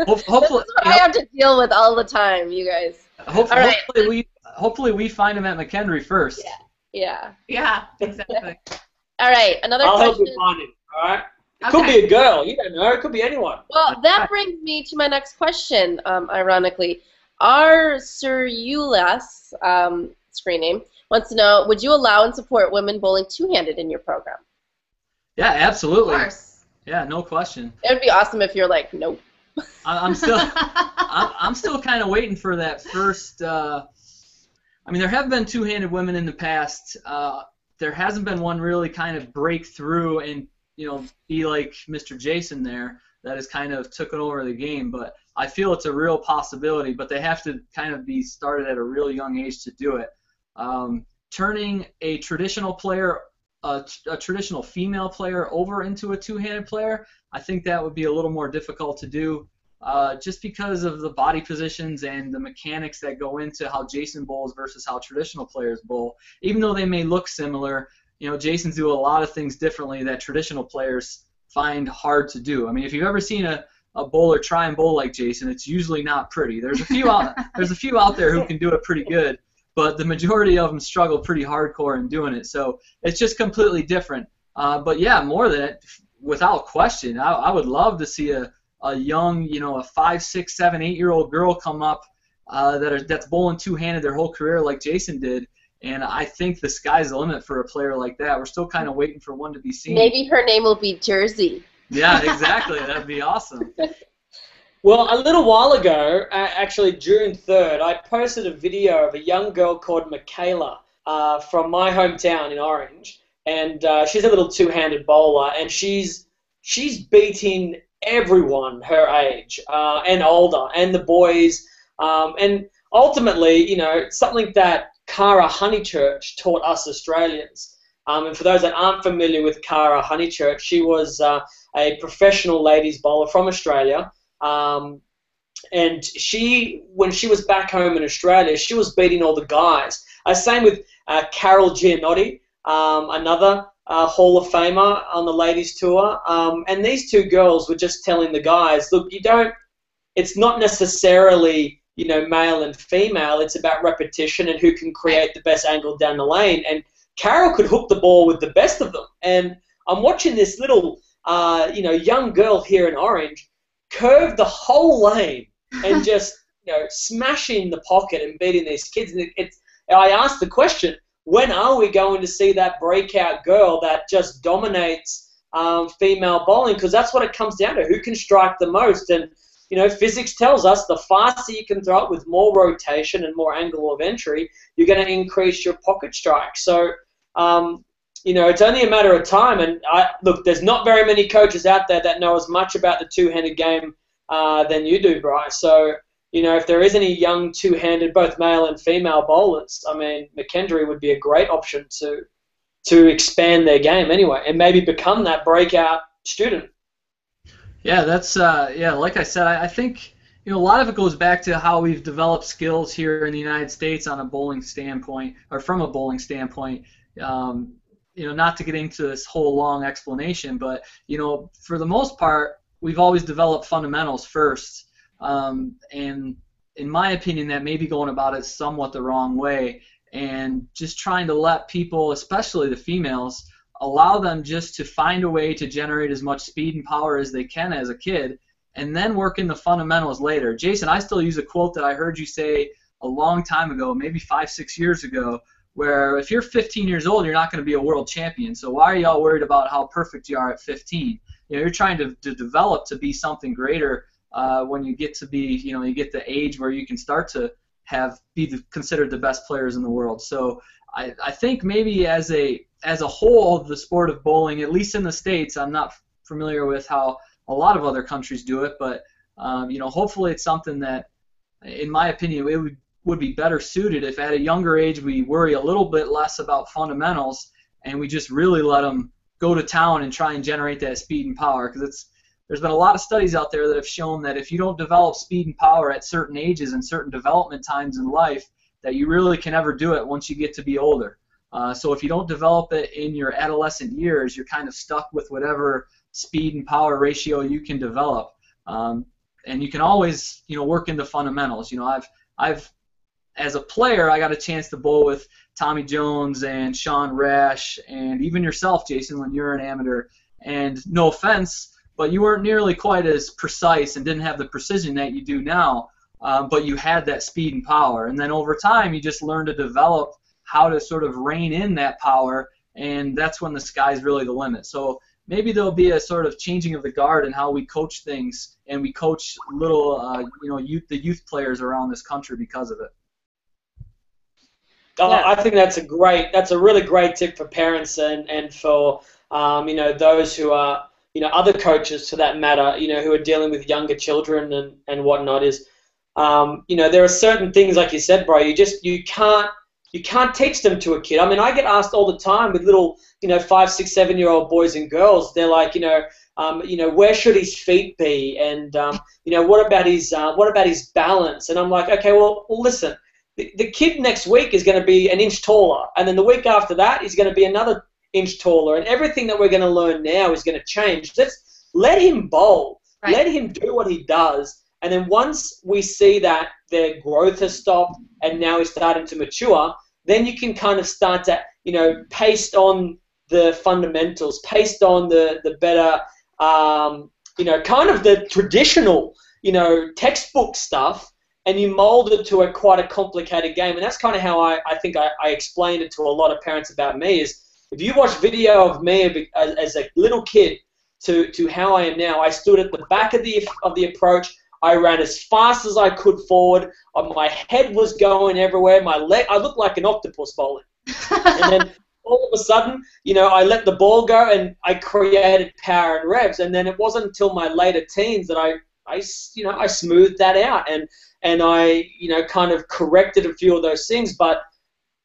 Hopefully, I have to deal with all the time, you guys. Hopefully we find him at McKendree first. Yeah. Yeah, exactly. All right, another I'll question. help you find him, all right? It Okay. could be a girl. You don't know. It could be anyone. Well, that brings me to my next question, ironically. Our Sir Eulas, screen name, wants to know, would you allow and support women bowling two-handed in your program? Yeah, absolutely. Of course. Yeah, no question. It would be awesome if you're like, nope. I'm still kind of waiting for that first. There have been two-handed women in the past. There hasn't been one really kind of break through and be like Mr. Jason there that has kind of taken over the game. But I feel it's a real possibility. But they have to kind of be started at a real young age to do it. Turning a traditional player, a traditional female player, over into a two-handed player, I think that would be a little more difficult to do, just because of the body positions and the mechanics that go into how Jason bowls versus how traditional players bowl. Even though they may look similar, Jason's do a lot of things differently that traditional players find hard to do. I mean, if you've ever seen a bowler try and bowl like Jason, it's usually not pretty. There's a few out there who can do it pretty good, but the majority of them struggle pretty hardcore in doing it. So it's just completely different. But yeah, more than it, without question, I would love to see a young, a 5, 6, 7, 8-year-old girl come up that's bowling two-handed their whole career like Jason did. And I think the sky's the limit for a player like that. We're still kind of waiting for one to be seen. Maybe her name will be Jersey. Yeah, exactly. That'd be awesome. Well, a little while ago, actually June 3rd, I posted a video of a young girl called Michaela from my hometown in Orange, and she's a little two-handed bowler, and she's beating everyone her age and older, and the boys, and ultimately, something that Cara Honeychurch taught us Australians. And for those that aren't familiar with Cara Honeychurch, she was a professional ladies bowler from Australia. And when she was back home in Australia, she was beating all the guys. Same with Carol Giannotti, another Hall of Famer on the ladies tour. And these two girls were just telling the guys, look, it's not necessarily, male and female. It's about repetition and who can create the best angle down the lane. And Carol could hook the ball with the best of them. And I'm watching this little, young girl here in Orange curve the whole lane and just, smashing the pocket and beating these kids. And I asked the question, when are we going to see that breakout girl that just dominates female bowling? Because that's what it comes down to. Who can strike the most? And, you know, physics tells us the faster you can throw it with more rotation and more angle of entry, you're going to increase your pocket strike. So, you know, it's only a matter of time. And look, there's not very many coaches out there that know as much about the two-handed game than you do, Bryce. So, you know, if there is any young two-handed, both male and female bowlers, I mean, McKendree would be a great option to expand their game anyway, and maybe become that breakout student. Yeah, that's like I said, I think, you know, a lot of it goes back to how we've developed skills here in the United States on a bowling standpoint, or from a bowling standpoint. You know, not to get into this whole long explanation, but, you know, for the most part, we've always developed fundamentals first. And in my opinion, that may be going about it somewhat the wrong way, and just trying to let people, especially the females, allow them just to find a way to generate as much speed and power as they can as a kid, and then work in the fundamentals later. Jason, I still use a quote that I heard you say a long time ago, maybe 5-6 years ago, where if you're 15 years old, you're not going to be a world champion. So why are y'all worried about how perfect you are at 15? You know, you're trying to develop to be something greater. When you get to be, you know, you get the age where you can start to be considered the best players in the world. So I think maybe as a whole, the sport of bowling, at least in the States, I'm not familiar with how a lot of other countries do it, but you know, hopefully it's something that, in my opinion, it would be better suited if at a younger age we worry a little bit less about fundamentals and we just really let them go to town and try and generate that speed and power, because there's been a lot of studies out there that have shown that if you don't develop speed and power at certain ages and certain development times in life, that you really can never do it once you get to be older. So if you don't develop it in your adolescent years, you're kind of stuck with whatever speed and power ratio you can develop. And you can always, you know, work in the fundamentals. You know, I've as a player, I got a chance to bowl with Tommy Jones and Sean Rash and even yourself, Jason, when you're an amateur. And no offense, but you weren't nearly quite as precise and didn't have the precision that you do now, but you had that speed and power. And then over time, you just learn to develop how to sort of rein in that power, and that's when the sky's really the limit. So maybe there'll be a sort of changing of the guard in how we coach things, and we coach little, you know, the youth players around this country because of it. I think that's a really great tip for parents and for you know, those who are, you know, other coaches to that matter, you know, who are dealing with younger children and whatnot, is, you know, there are certain things, like you said, bro, you can't teach them to a kid. I mean, I get asked all the time with little, you know, 5, 6, 7-year-old boys and girls. They're like, you know, where should his feet be, and you know, what about his balance? And I'm like, okay, well listen, the kid next week is going to be an inch taller, and then the week after that he's going to be another inch taller, and everything that we're going to learn now is going to change. Let's let him bowl. Right. Let him do what he does, and then once we see that their growth has stopped and now he's starting to mature, then you can kind of start to, you know, paste on the fundamentals, paste on the better, you know, kind of the traditional, you know, textbook stuff, and you mold it to quite a complicated game. And that's kind of how I think I explained it to a lot of parents about me, is if you watch video of me as a little kid to how I am now, I stood at the back of the approach. I ran as fast as I could forward. My head was going everywhere. I looked like an octopus bowling. And then all of a sudden, you know, I let the ball go and I created power and revs. And then it wasn't until my later teens that I smoothed that out and I, you know, kind of corrected a few of those things. But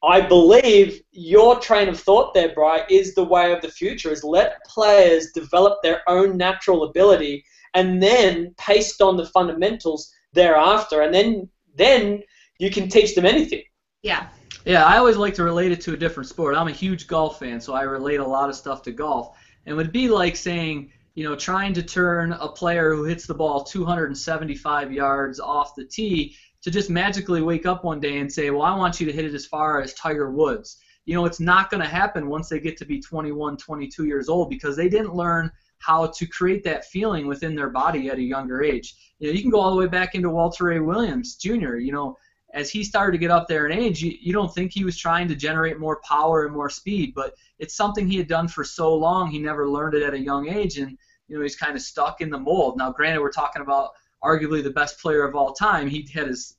I believe your train of thought there, Bri, is the way of the future, is let players develop their own natural ability and then paste on the fundamentals thereafter, and then you can teach them anything. Yeah. Yeah, I always like to relate it to a different sport. I'm a huge golf fan, so I relate a lot of stuff to golf. And it would be like saying, you know, trying to turn a player who hits the ball 275 yards off the tee to just magically wake up one day and say, well, I want you to hit it as far as Tiger Woods. You know, it's not going to happen once they get to be 21, 22 years old, because they didn't learn how to create that feeling within their body at a younger age. You know, you can go all the way back into Walter Ray Williams Jr., you know, as he started to get up there in age, you don't think he was trying to generate more power and more speed, but it's something he had done for so long, he never learned it at a young age, and he's kind of stuck in the mold. Now, granted, we're talking about arguably the best player of all time. He had his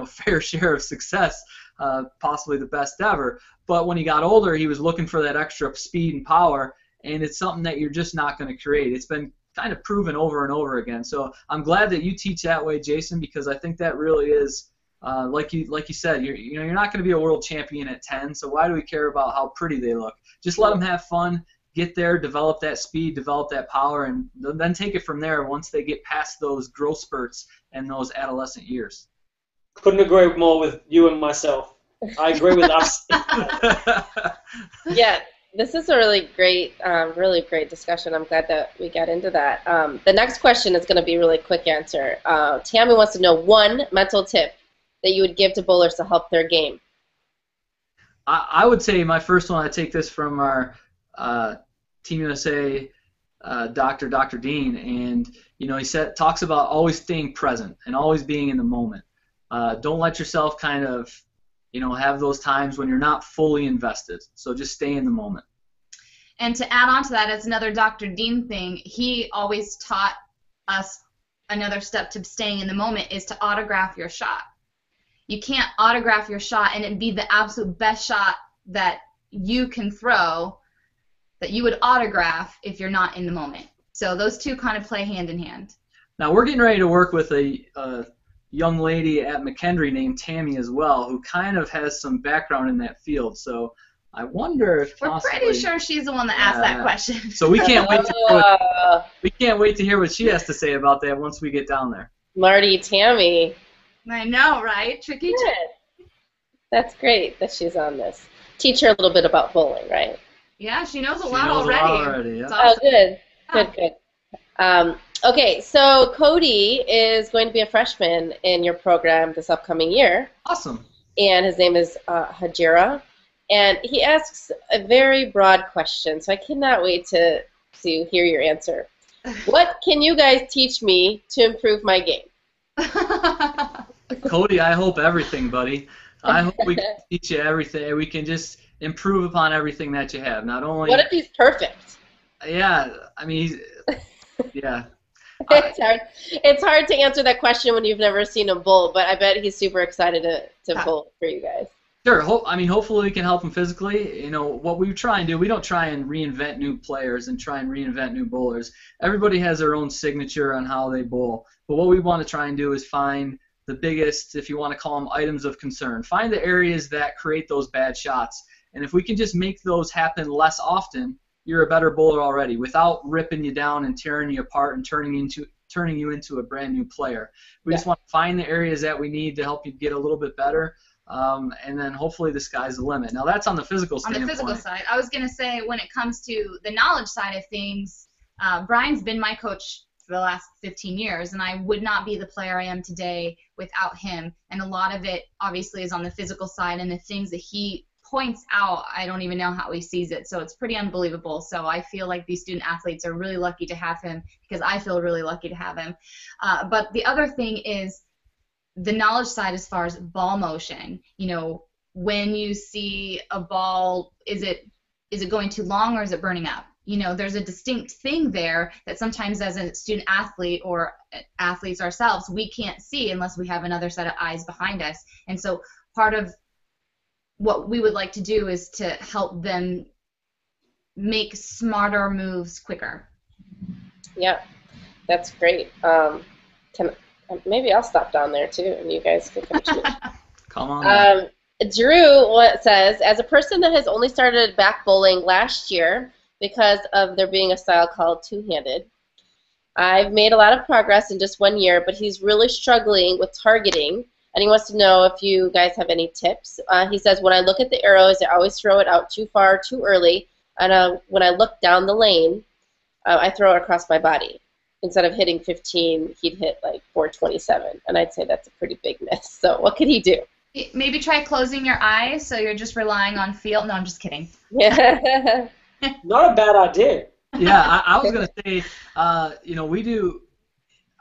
fair share of success, possibly the best ever. But when he got older, he was looking for that extra speed and power, and it's something that you're just not going to create. It's been kind of proven over and over again. So I'm glad that you teach that way, Jason, because I think that really is, like you said, you're not going to be a world champion at 10. So why do we care about how pretty they look? Just let them have fun, get there, develop that speed, develop that power, and then take it from there once they get past those growth spurts and those adolescent years. Couldn't agree more with you and myself. I agree with us. Yeah, this is a really great discussion. I'm glad that we got into that. The next question is going to be a really quick answer. Tammy wants to know one mental tip that you would give to bowlers to help their game. I would say my first one, I take this from our Team USA Dr. Dean, and he talks about always staying present and always being in the moment. Don't let yourself kind of have those times when you're not fully invested. So just stay in the moment. And to add on to that, as another Dr. Dean thing, he always taught us another step to staying in the moment is to autograph your shot. You can't autograph your shot and it be the absolute best shot that you can throw that you would autograph if you're not in the moment. So those two kind of play hand in hand. Now we're getting ready to work with a young lady at McKendree named Tammy as well, who kind of has some background in that field. So I wonder if we're pretty sure she's the one that asked that question. So we can't wait to hear what she has to say about that once we get down there. Marty, Tammy. I know, right? Tricky. That's great that she's on this. Teach her a little bit about bowling, right? Yeah, she knows a lot already. Yeah. Awesome. Oh, good. Okay, so Cody is going to be a freshman in your program this upcoming year. Awesome. And his name is Hajira. And he asks a very broad question, so I cannot wait to hear your answer. What can you guys teach me to improve my game? Cody, I hope everything, buddy. I hope we can teach you everything. We can just improve upon everything that you have. Not only. What if he's perfect? Yeah, I mean, yeah. It's hard to answer that question when you've never seen him bowl, but I bet he's super excited to bowl for you guys. Sure. Hopefully we can help him physically. What we try and do, we don't try and reinvent new players and try and reinvent new bowlers. Everybody has their own signature on how they bowl. But what we want to try and do is find the biggest, if you want to call them, items of concern. Find the areas that create those bad shots. And if we can just make those happen less often, you're a better bowler already without ripping you down and tearing you apart and turning you into a brand new player. We just want to find the areas that we need to help you get a little bit better. And then hopefully the sky's the limit. Now that's on the physical standpoint. On the physical side. I was going to say when it comes to the knowledge side of things, Bryan's been my coach for the last 15 years, and I would not be the player I am today without him. And a lot of it obviously is on the physical side, and the things that he points out, I don't even know how he sees it. So it's pretty unbelievable. So I feel like these student athletes are really lucky to have him because I feel really lucky to have him. But the other thing is the knowledge side as far as ball motion. When you see a ball, is it going too long or is it burning up? There's a distinct thing there that sometimes as a student athlete or athletes ourselves, we can't see unless we have another set of eyes behind us. And so part of what we would like to do is to help them make smarter moves quicker. Yeah, that's great. Maybe I'll stop down there too, and you guys can coach me. Come on. Drew says, as a person that has only started back bowling last year because of there being a style called two-handed, I've made a lot of progress in just 1 year, but he's really struggling with targeting, and he wants to know if you guys have any tips. He says, when I look at the arrows, I always throw it out too far, too early, and when I look down the lane, I throw it across my body. Instead of hitting 15, he'd hit like 427, and I'd say that's a pretty big miss. So what could he do? Maybe try closing your eyes so you're just relying on feel. No, I'm just kidding. Yeah. Not a bad idea. Yeah, I was going to say, we do.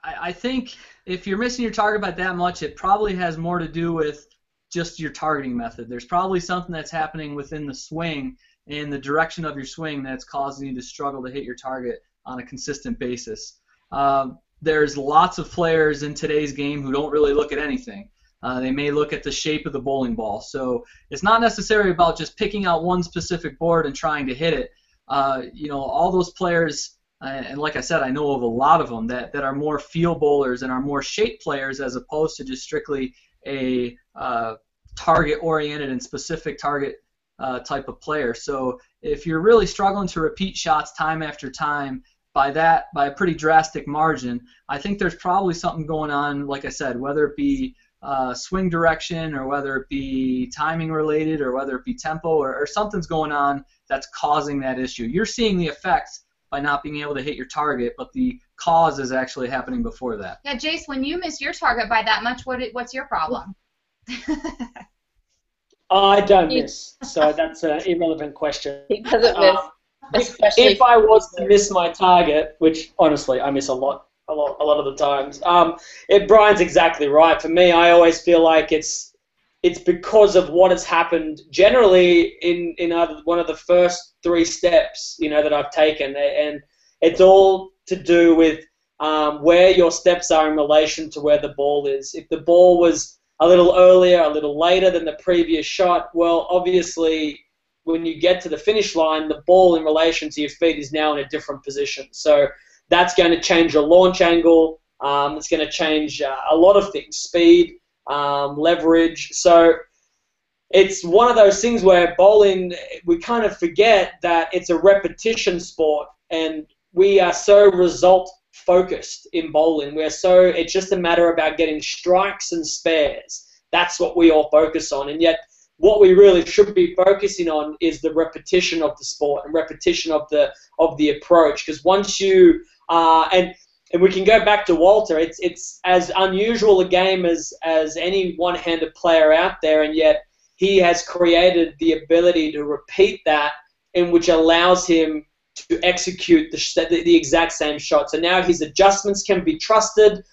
I think if you're missing your target by that much, it probably has more to do with just your targeting method. There's probably something that's happening within the swing and the direction of your swing that's causing you to struggle to hit your target on a consistent basis. There's lots of players in today's game who don't really look at anything. They may look at the shape of the bowling ball. So it's not necessarily about just picking out one specific board and trying to hit it. All those players, and like I said, I know of a lot of them that are more feel bowlers and are more shape players as opposed to just strictly a target-oriented and specific target type of player. So if you're really struggling to repeat shots time after time by a pretty drastic margin, I think there's probably something going on, like I said, whether it be swing direction or whether it be timing related or whether it be tempo or something's going on that's causing that issue. You're seeing the effects by not being able to hit your target, but the cause is actually happening before that. Yeah, Jace, when you miss your target by that much, what's your problem? I don't miss, so that's an irrelevant question. He doesn't miss. If I was to miss my target, which honestly I miss a lot of the times, Brian's exactly right. For me, I always feel like it's because of what has happened generally in either one of the first 3 steps, that I've taken, and it's all to do with where your steps are in relation to where the ball is. If the ball was a little earlier, a little later than the previous shot, well, obviously, when you get to the finish line, the ball in relation to your feet is now in a different position. So that's going to change your launch angle. It's going to change a lot of things, speed, leverage. So it's one of those things where bowling, we kind of forget that it's a repetition sport, and we are so result-focused in bowling. It's just a matter about getting strikes and spares. That's what we all focus on, and yet what we really should be focusing on is the repetition of the sport and repetition of the approach. Because once you and we can go back to Walter, it's as unusual a game as any one-handed player out there, and yet he has created the ability to repeat that, in which allows him to execute the exact same shot. So now his adjustments can be trusted.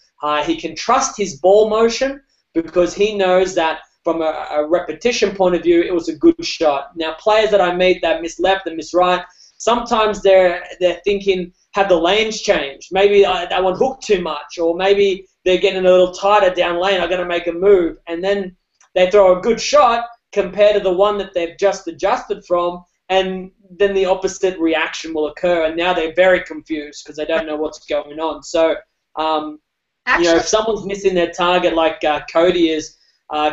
He can trust his ball motion because he knows that from a repetition point of view, it was a good shot. Now, players that I meet that miss left and miss right, sometimes they're thinking, have the lanes changed? Maybe that one hooked too much, or maybe they're getting a little tighter down lane. I'm going to make a move, and then they throw a good shot compared to the one that they've just adjusted from, and then the opposite reaction will occur, and now they're very confused because they don't know what's going on. So, if someone's missing their target like Cody is,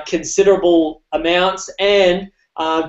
considerable amounts, and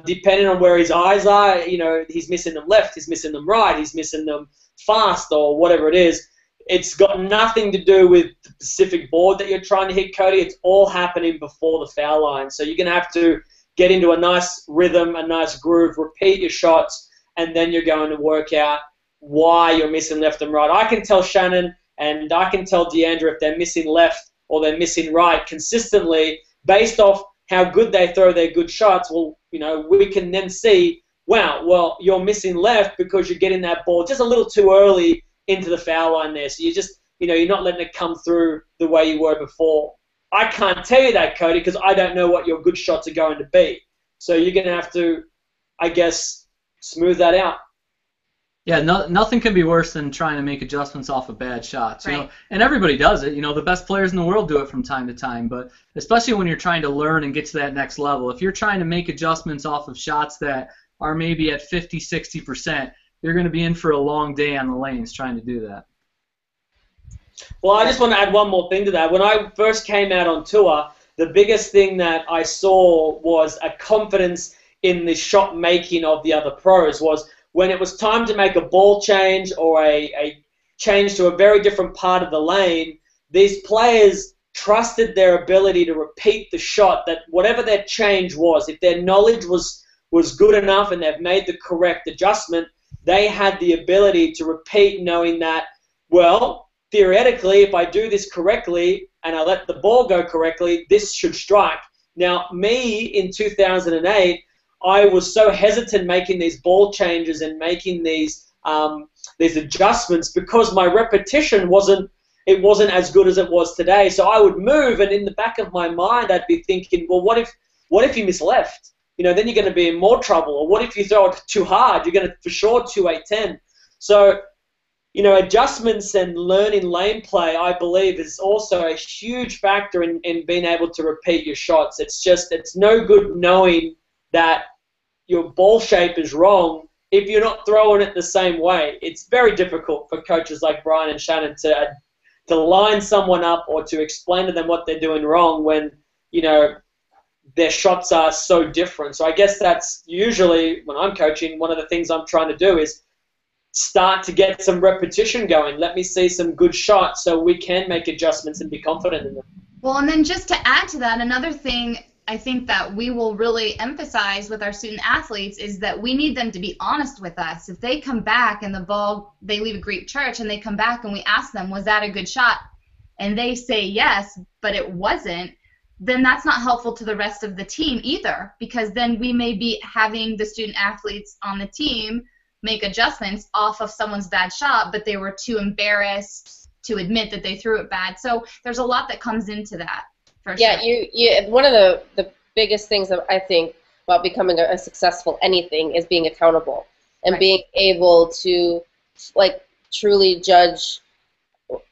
depending on where his eyes are, he's missing them left, he's missing them right, he's missing them fast, or whatever it is. It's got nothing to do with the specific board that you're trying to hit, Cody. It's all happening before the foul line. So you're going to have to get into a nice rhythm, a nice groove, repeat your shots, and then you're going to work out why you're missing left and right. I can tell Shannon and I can tell Diandra if they're missing left or they're missing right consistently based off how good they throw their good shots. Well, we can then see, wow, well, you're missing left because you're getting that ball just a little too early into the foul line there. So you just, you're not letting it come through the way you were before. I can't tell you that, Cody, because I don't know what your good shots are going to be. So you're going to have to, I guess, smooth that out. Yeah, nothing can be worse than trying to make adjustments off of bad shots. Right. And everybody does it. The best players in the world do it from time to time. But especially when you're trying to learn and get to that next level, if you're trying to make adjustments off of shots that are maybe at 50, 60%, you're going to be in for a long day on the lanes trying to do that. Well, I just want to add one more thing to that. When I first came out on tour, the biggest thing that I saw was a confidence in the shot making of the other pros. Was when it was time to make a ball change or a change to a very different part of the lane, these players trusted their ability to repeat the shot, that whatever their change was, if their knowledge was good enough and they've made the correct adjustment, they had the ability to repeat, knowing that, well, theoretically, if I do this correctly and I let the ball go correctly, this should strike. Now, me in 2008, I was so hesitant making these ball changes and making these adjustments because my repetition wasn't as good as it was today. So I would move, and in the back of my mind, I'd be thinking, well, what if what if you miss left? You know, then you're going to be in more trouble. Or what if you throw it too hard? You're going to for sure 2-8-10. So, you know, adjustments and learning lane play, I believe, is also a huge factor in being able to repeat your shots. It's no good knowing that your ball shape is wrong if you're not throwing it the same way. It's very difficult for coaches like Bryan and Shannon to line someone up or to explain to them what they're doing wrong when, you know, their shots are so different. So I guess that's usually, when I'm coaching, one of the things I'm trying to do is start to get some repetition going. Let me see some good shots so we can make adjustments and be confident in them. Well, and then just to add to that, another thing I think that we will really emphasize with our student athletes is that we need them to be honest with us. If they come back and the ball, they leave a Greek church and they come back and we ask them, was that a good shot? And they say yes, but it wasn't, then that's not helpful to the rest of the team either, because then we may be having the student athletes on the team make adjustments off of someone's bad shot, but they were too embarrassed to admit that they threw it bad. So there's a lot that comes into that. Yeah, you one of the biggest things that I think about becoming a successful anything is being accountable and right. being able to, like, truly judge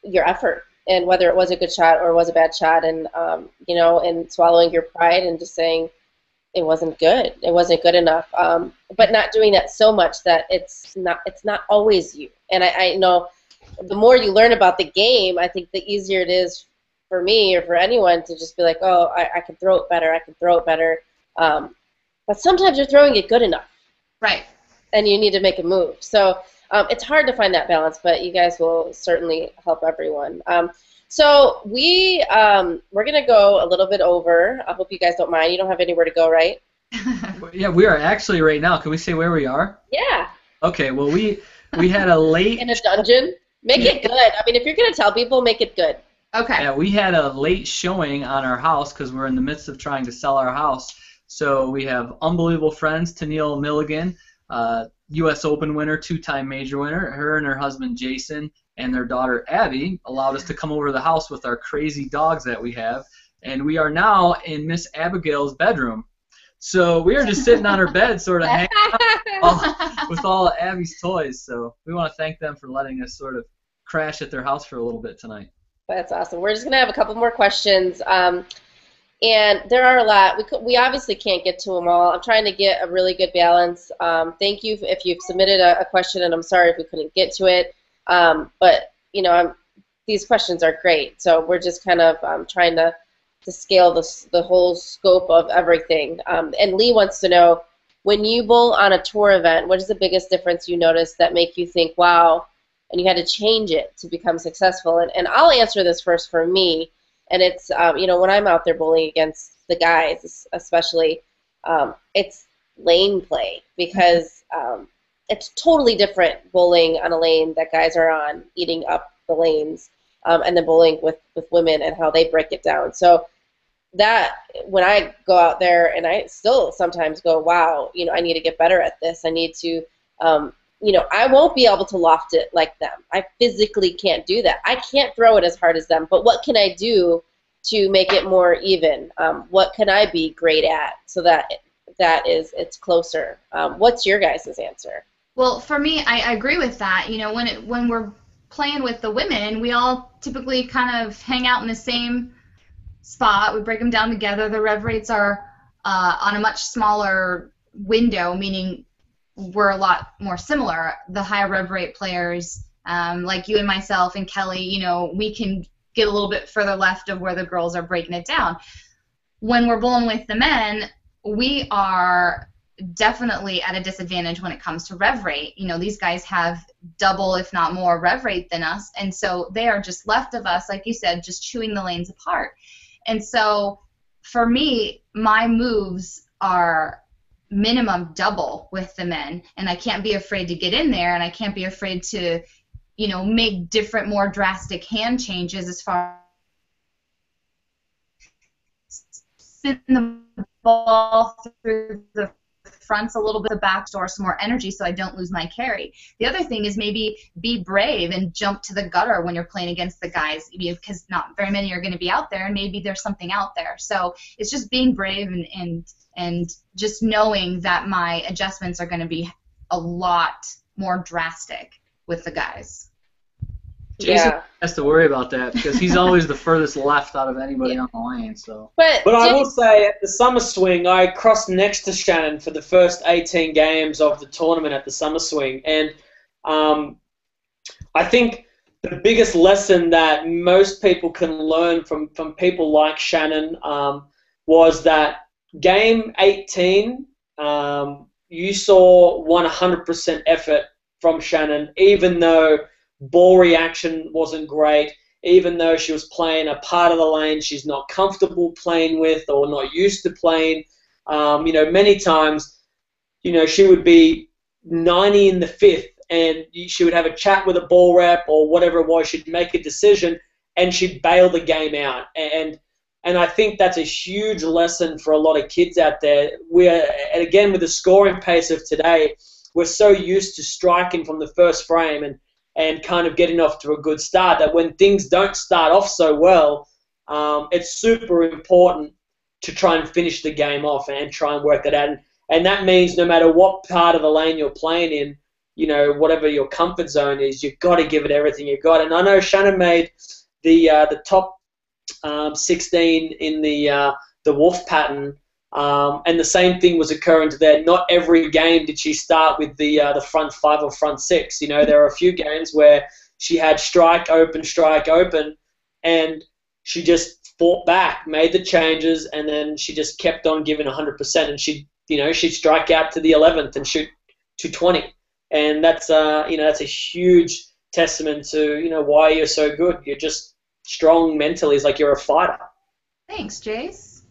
your effort and whether it was a good shot or was a bad shot, and you know, and swallowing your pride and just saying it wasn't good, it wasn't good enough, but not doing that so much that it's not always you. And I know the more you learn about the game, I think the easier it is for me or for anyone to just be like, oh, I can throw it better, I can throw it better. But sometimes you're throwing it good enough. Right. And you need to make a move. So it's hard to find that balance, but you guys will certainly help everyone. So we're going to go a little bit over. I hope you guys don't mind. You don't have anywhere to go, right? Yeah, we are actually right now. Can we say where we are? Yeah. Okay, well, we had a late... In a dungeon? Make it good. I mean, if you're going to tell people, make it good. Okay. Yeah, we had a late showing on our house because we're in the midst of trying to sell our house. So we have unbelievable friends, Tennille Milligan, U.S. Open winner, 2-time major winner. Her and her husband, Jason, and their daughter, Abby, allowed us to come over to the house with our crazy dogs that we have. And we are now in Miss Abigail's bedroom. So we are just sitting on her bed sort of hanging out with all Abby's toys. So we want to thank them for letting us sort of crash at their house for a little bit tonight. That's awesome. We're just going to have a couple more questions. And there are a lot. We obviously can't get to them all. I'm trying to get a really good balance. Thank you if you've submitted a question, and I'm sorry if we couldn't get to it. But, you know, these questions are great. So we're just kind of trying to scale the whole scope of everything. And Lee wants to know, when you bowl on a tour event, what is the biggest difference you noticed that make you think, wow, and you had to change it to become successful? And I'll answer this first for me. And it's, you know, when I'm out there bowling against the guys, especially, it's lane play, because it's totally different bowling on a lane that guys are on, eating up the lanes, and then bowling with women and how they break it down. So that, when I go out there, and I still sometimes go, wow, you know, I need to get better at this. I need to, you know, I won't be able to loft it like them. I physically can't do that. I can't throw it as hard as them. But what can I do to make it more even? What can I be great at so that it's closer? What's your guys' answer? Well, for me, I agree with that. You know, when we're playing with the women, we all typically kind of hang out in the same spot. We break them down together. The rev rates are on a much smaller window, meaning we're a lot more similar. The higher rev rate players, like you and myself and Kelly, you know, we can get a little bit further left of where the girls are breaking it down. When we're bowling with the men, we are definitely at a disadvantage when it comes to rev rate. You know, these guys have double, if not more, rev rate than us, and so they are just left of us, like you said, just chewing the lanes apart. And so for me, my moves are minimum double with the men, and I can't be afraid to get in there, and I can't be afraid to, you know, make different, more drastic hand changes as far as send the ball through the fronts a little bit, the back store some more energy so I don't lose my carry. The other thing is maybe be brave and jump to the gutter when you're playing against the guys, because not very many are going to be out there, and maybe there's something out there. So it's just being brave and just knowing that my adjustments are going to be a lot more drastic with the guys. Jason has to worry about that because he's always the furthest left out of anybody on the lane. So, but I will say, at the summer swing, I crossed next to Shannon for the first 18 games of the tournament at the summer swing, and I think the biggest lesson that most people can learn from people like Shannon was that game 18, you saw 100% effort from Shannon, even though ball reaction wasn't great, even though she was playing a part of the lane she's not comfortable playing with or not used to playing. Many times, she would be 90 in the fifth and she would have a chat with a ball rep or whatever it was. She'd make a decision and she'd bail the game out. And I think that's a huge lesson for a lot of kids out there. And again, with the scoring pace of today, we're so used to striking from the first frame and kind of getting off to a good start that when things don't start off so well, it's super important to try and finish the game off and try and work that out. And that means no matter what part of the lane you're playing in, whatever your comfort zone is, you've got to give it everything you've got. And I know Shannon made the top 16 in the Wolf pattern, and the same thing was occurring to there. Not every game did she start with the front five or front six. There are a few games where she had strike open, and she just fought back, made the changes, and then she just kept on giving 100%. And she'd strike out to the 11th and shoot 220. And that's that's a huge testament to why you're so good. You're just strong mentally. It's like you're a fighter. Thanks, Jace.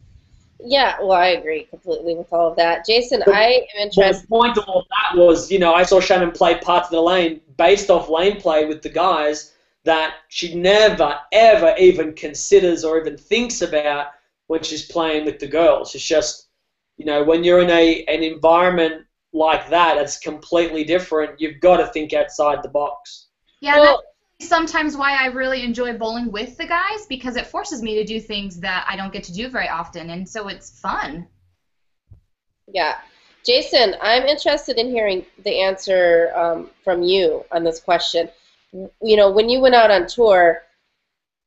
Yeah, well, I agree completely with all of that. Jason, I am interested. The point of all that was, I saw Shannon play parts of the lane based off lane play with the guys that she never, ever even considers or even thinks about when she's playing with the girls. It's just, when you're in an environment like that, it's completely different. You've got to think outside the box. Yeah, well, that's sometimes why I really enjoy bowling with the guys, because it forces me to do things that I don't get to do very often, and so it's fun. Yeah. Jason, I'm interested in hearing the answer from you on this question. When you went out on tour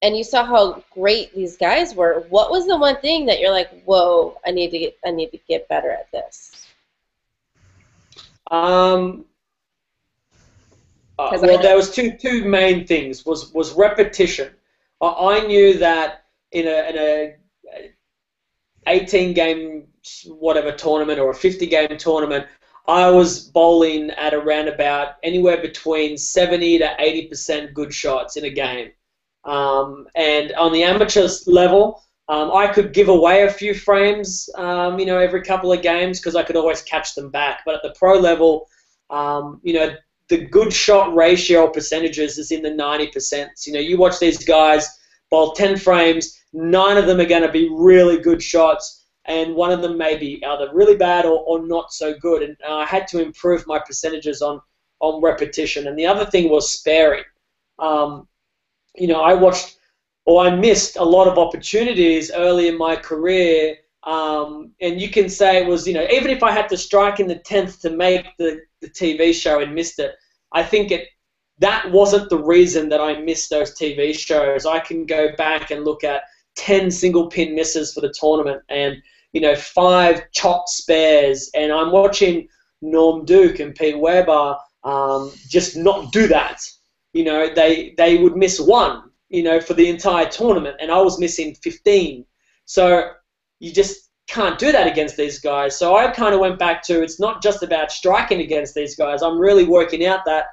and you saw how great these guys were, what was the one thing that you're like, whoa, I need to get better at this? Well, there was two main things. Was repetition. I knew that in a 18-game whatever tournament or a 50-game tournament, I was bowling at around about anywhere between 70 to 80% good shots in a game. And on the amateurs level, I could give away a few frames, every couple of games because I could always catch them back. But at the pro level, the good shot ratio percentages is in the 90%. You watch these guys bowl 10 frames, 9 of them are going to be really good shots, and one of them may be either really bad or not so good. And I had to improve my percentages on repetition. And the other thing was sparing. I missed a lot of opportunities early in my career, and you can say it was, even if I had to strike in the 10th to make the TV show and missed it, I think that wasn't the reason that I missed those TV shows. I can go back and look at 10 single pin misses for the tournament and, 5 chopped spares, and I'm watching Norm Duke and Pete Weber just not do that. They would miss 1, for the entire tournament, and I was missing 15. So you just can't do that against these guys. So I kind of went back to, it's not just about striking against these guys. I'm really working out that,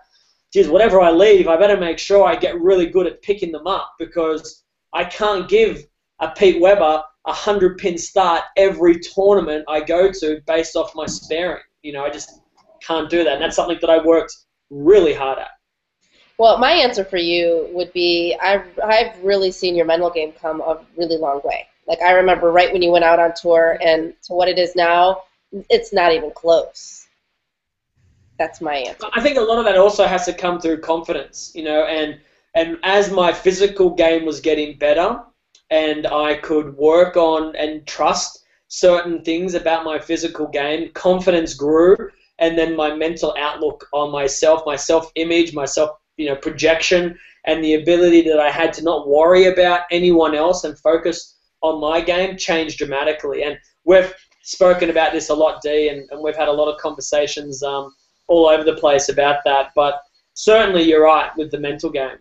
geez, whatever I leave, I better make sure I get really good at picking them up, because I can't give a Pete Weber a 100-pin start every tournament I go to based off my sparing. I just can't do that. And that's something that I worked really hard at. Well, my answer for you would be I've really seen your mental game come a really long way. Like, I remember right when you went out on tour and to what it is now, it's not even close. That's my answer. I think a lot of that also has to come through confidence, and as my physical game was getting better and I could work on and trust certain things about my physical game, confidence grew, and then my mental outlook on myself, my self-image, my projection, and the ability that I had to not worry about anyone else and focus on my game changed dramatically. And we've spoken about this a lot, Dee, and we've had a lot of conversations all over the place about that. But certainly you're right with the mental game.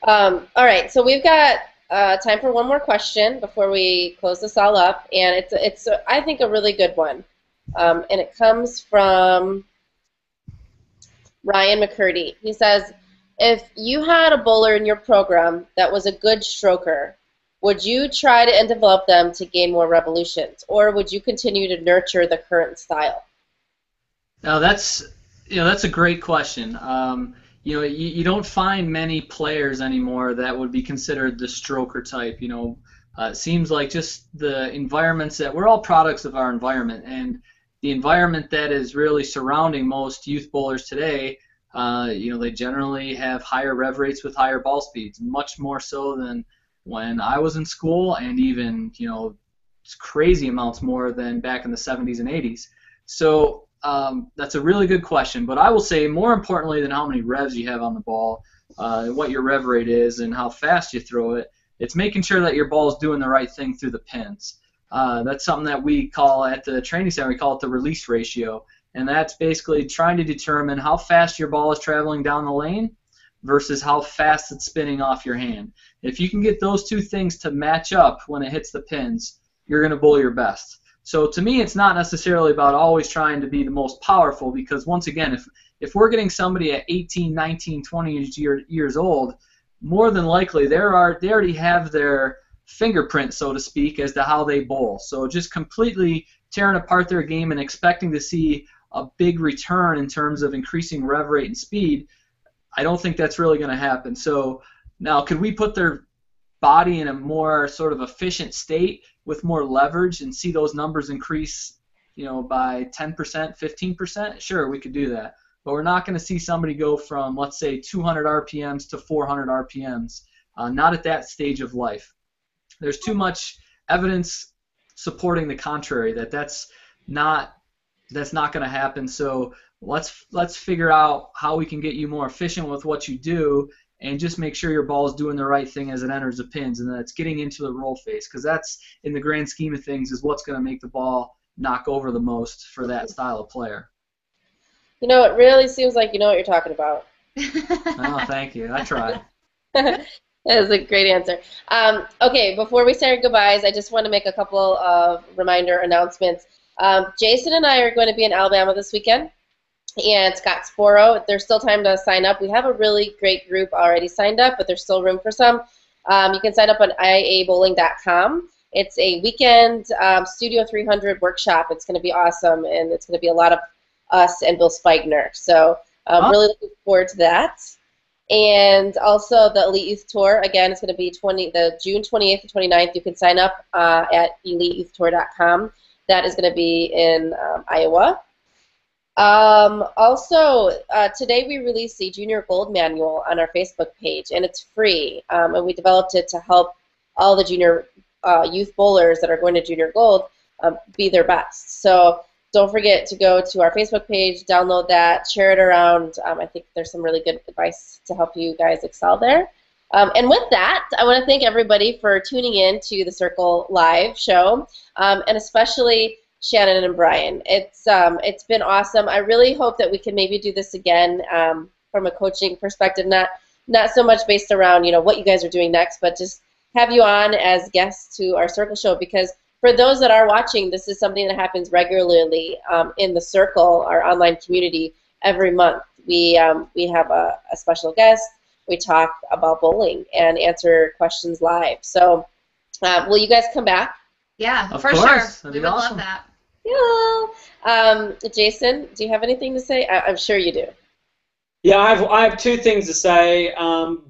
All right, so we've got time for one more question before we close this all up, and it's I think a really good one, and it comes from Ryan McKendree. He says, if you had a bowler in your program that was a good stroker, would you try to and develop them to gain more revolutions, or would you continue to nurture the current style? Now that's a great question. You don't find many players anymore that would be considered the stroker type. It seems like just the environments that we're all products of our environment, and the environment that is really surrounding most youth bowlers today. They generally have higher rev rates with higher ball speeds, much more so than when I was in school, and even crazy amounts more than back in the 70s and 80s. So that's a really good question, but I will say more importantly than how many revs you have on the ball, what your rev rate is, and how fast you throw it, it's making sure that your ball is doing the right thing through the pins. That's something that we call at the training center, we call it the release ratio, and that's basically trying to determine how fast your ball is traveling down the lane versus how fast it's spinning off your hand. If you can get those two things to match up when it hits the pins, you're going to bowl your best. So to me, it's not necessarily about always trying to be the most powerful, because once again, if we're getting somebody at 18, 19, 20 years old, more than likely they already have their fingerprint, so to speak, as to how they bowl. So just completely tearing apart their game and expecting to see a big return in terms of increasing rev rate and speed, I don't think that's really going to happen. So now, could we put their body in a more sort of efficient state with more leverage and see those numbers increase, by 10%, 15%? Sure, we could do that. But we're not going to see somebody go from, let's say, 200 RPMs to 400 RPMs, not at that stage of life. There's too much evidence supporting the contrary, that's not going to happen. So let's figure out how we can get you more efficient with what you do, and just make sure your ball is doing the right thing as it enters the pins, and that it's getting into the roll face, because that's, in the grand scheme of things, is what's going to make the ball knock over the most for that style of player. It really seems like you know what you're talking about. Oh, thank you. I tried. That is a great answer. Okay, before we say our goodbyes, I just want to make a couple of reminder announcements. Jason and I are going to be in Alabama this weekend, and Scott Sporo. There's still time to sign up. We have a really great group already signed up, but there's still room for some. You can sign up on iabowling.com. It's a weekend Studio 300 workshop. It's going to be awesome, and it's going to be a lot of us and Bill Spigner. So really looking forward to that. And also the Elite Youth Tour. Again, it's going to be the June 28th and 29th. You can sign up at eliteyouthtour.com. That is going to be in Iowa. Also, today we released the Junior Gold Manual on our Facebook page, and it's free. And we developed it to help all the junior youth bowlers that are going to Junior Gold be their best. So don't forget to go to our Facebook page, download that, share it around. I think there's some really good advice to help you guys excel there. And with that, I want to thank everybody for tuning in to the Circle Live show, and especially Shannon and Bryan. It's been awesome. I really hope that we can maybe do this again from a coaching perspective, not so much based around what you guys are doing next, but just have you on as guests to our Circle show, because for those that are watching, this is something that happens regularly in the Circle, our online community, every month. We have a special guest. We talk about bowling and answer questions live. So will you guys come back? Yeah, Of for course. sure. That'd We be would awesome. love that. Yeah. Jason, do you have anything to say? I'm sure you do. Yeah, I have two things to say.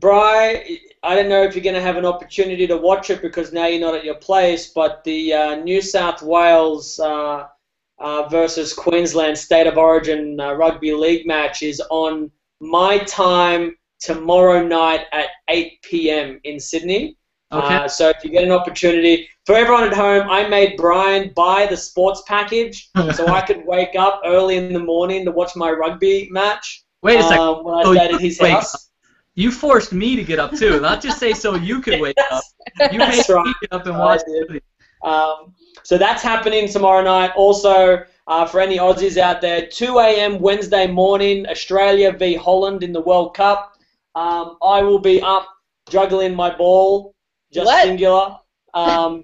Bri, I don't know if you're going to have an opportunity to watch it because now you're not at your place, but the New South Wales versus Queensland State of Origin Rugby League match is on my time tomorrow night at 8 p.m. in Sydney. Okay. So if you get an opportunity, for everyone at home, I made Bryan buy the sports package so I could wake up early in the morning to watch my rugby match. Wait a second. When I stayed at his house. You forced me to get up too, not just say so you could wake up. You made me get up and watch it. So that's happening tomorrow night. Also, for any Aussies out there, 2 a.m. Wednesday morning, Australia v Holland in the World Cup. I will be up juggling my ball, just singular,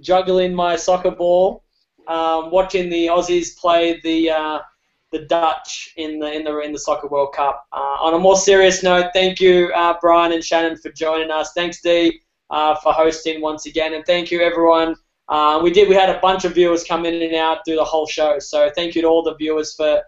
juggling my soccer ball, watching the Aussies play the Dutch in the Soccer World Cup. On a more serious note, thank you, Bryan and Shannon, for joining us. Thanks, Dee, for hosting once again, and thank you, everyone. We had a bunch of viewers come in and out through the whole show, so thank you to all the viewers for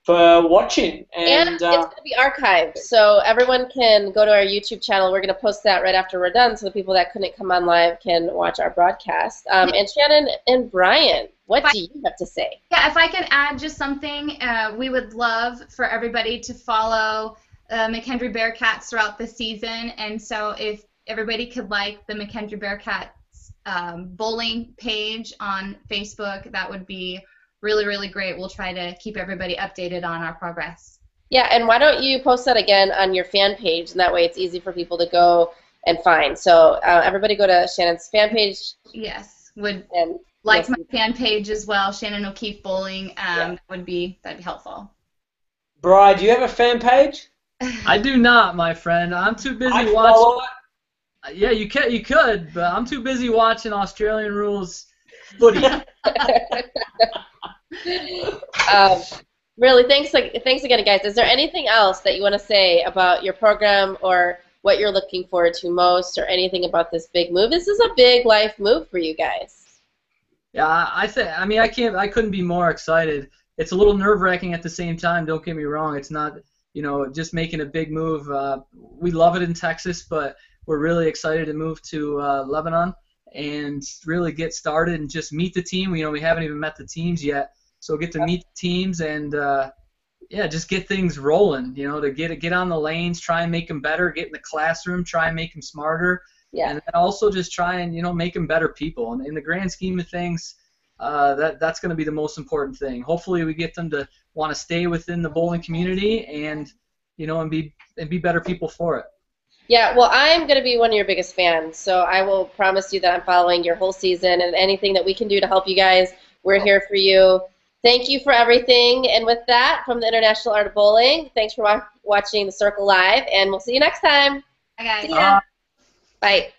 watching. And it's going to be archived, so everyone can go to our YouTube channel. We're going to post that right after we're done, so the people that couldn't come on live can watch our broadcast. And Shannon and Bryan, what do you have to say? Yeah, if I can add just something, we would love for everybody to follow McKendree Bearcats throughout the season, and so if everybody could like the McKendree Bearcats bowling page on Facebook, that would be really, really great. We'll try to keep everybody updated on our progress. Yeah, and why don't you post that again on your fan page, and that way it's easy for people to go and find. So everybody go to Shannon's fan page. Yes, my fan page as well, Shannon O'Keefe Bowling. That'd be helpful. Bryan, do you have a fan page? I do not, my friend. I'm too busy watching. Yeah, you could, but I'm too busy watching Australian rules footy. Really, thanks again, guys. Is there anything else that you want to say about your program or what you're looking forward to most, or anything about this big move? This is a big life move for you guys. Yeah, I couldn't be more excited. It's a little nerve-wracking at the same time. Don't get me wrong. It's not, just making a big move. We love it in Texas, but we're really excited to move to Lebanon and really get started and just meet the team. We haven't even met the teams yet, so get to meet the teams and just get things rolling. To get on the lanes, try and make them better, get in the classroom, try and make them smarter, and then also just try and make them better people. And in the grand scheme of things, that's going to be the most important thing. Hopefully, we get them to want to stay within the bowling community and and be better people for it. Yeah, well, I'm going to be one of your biggest fans, so I will promise you that I'm following your whole season, and anything that we can do to help you guys, we're here for you. Thank you for everything, and with that, from the International Art of Bowling, thanks for watching The Circle Live, and we'll see you next time. Bye, guys. See ya. Bye.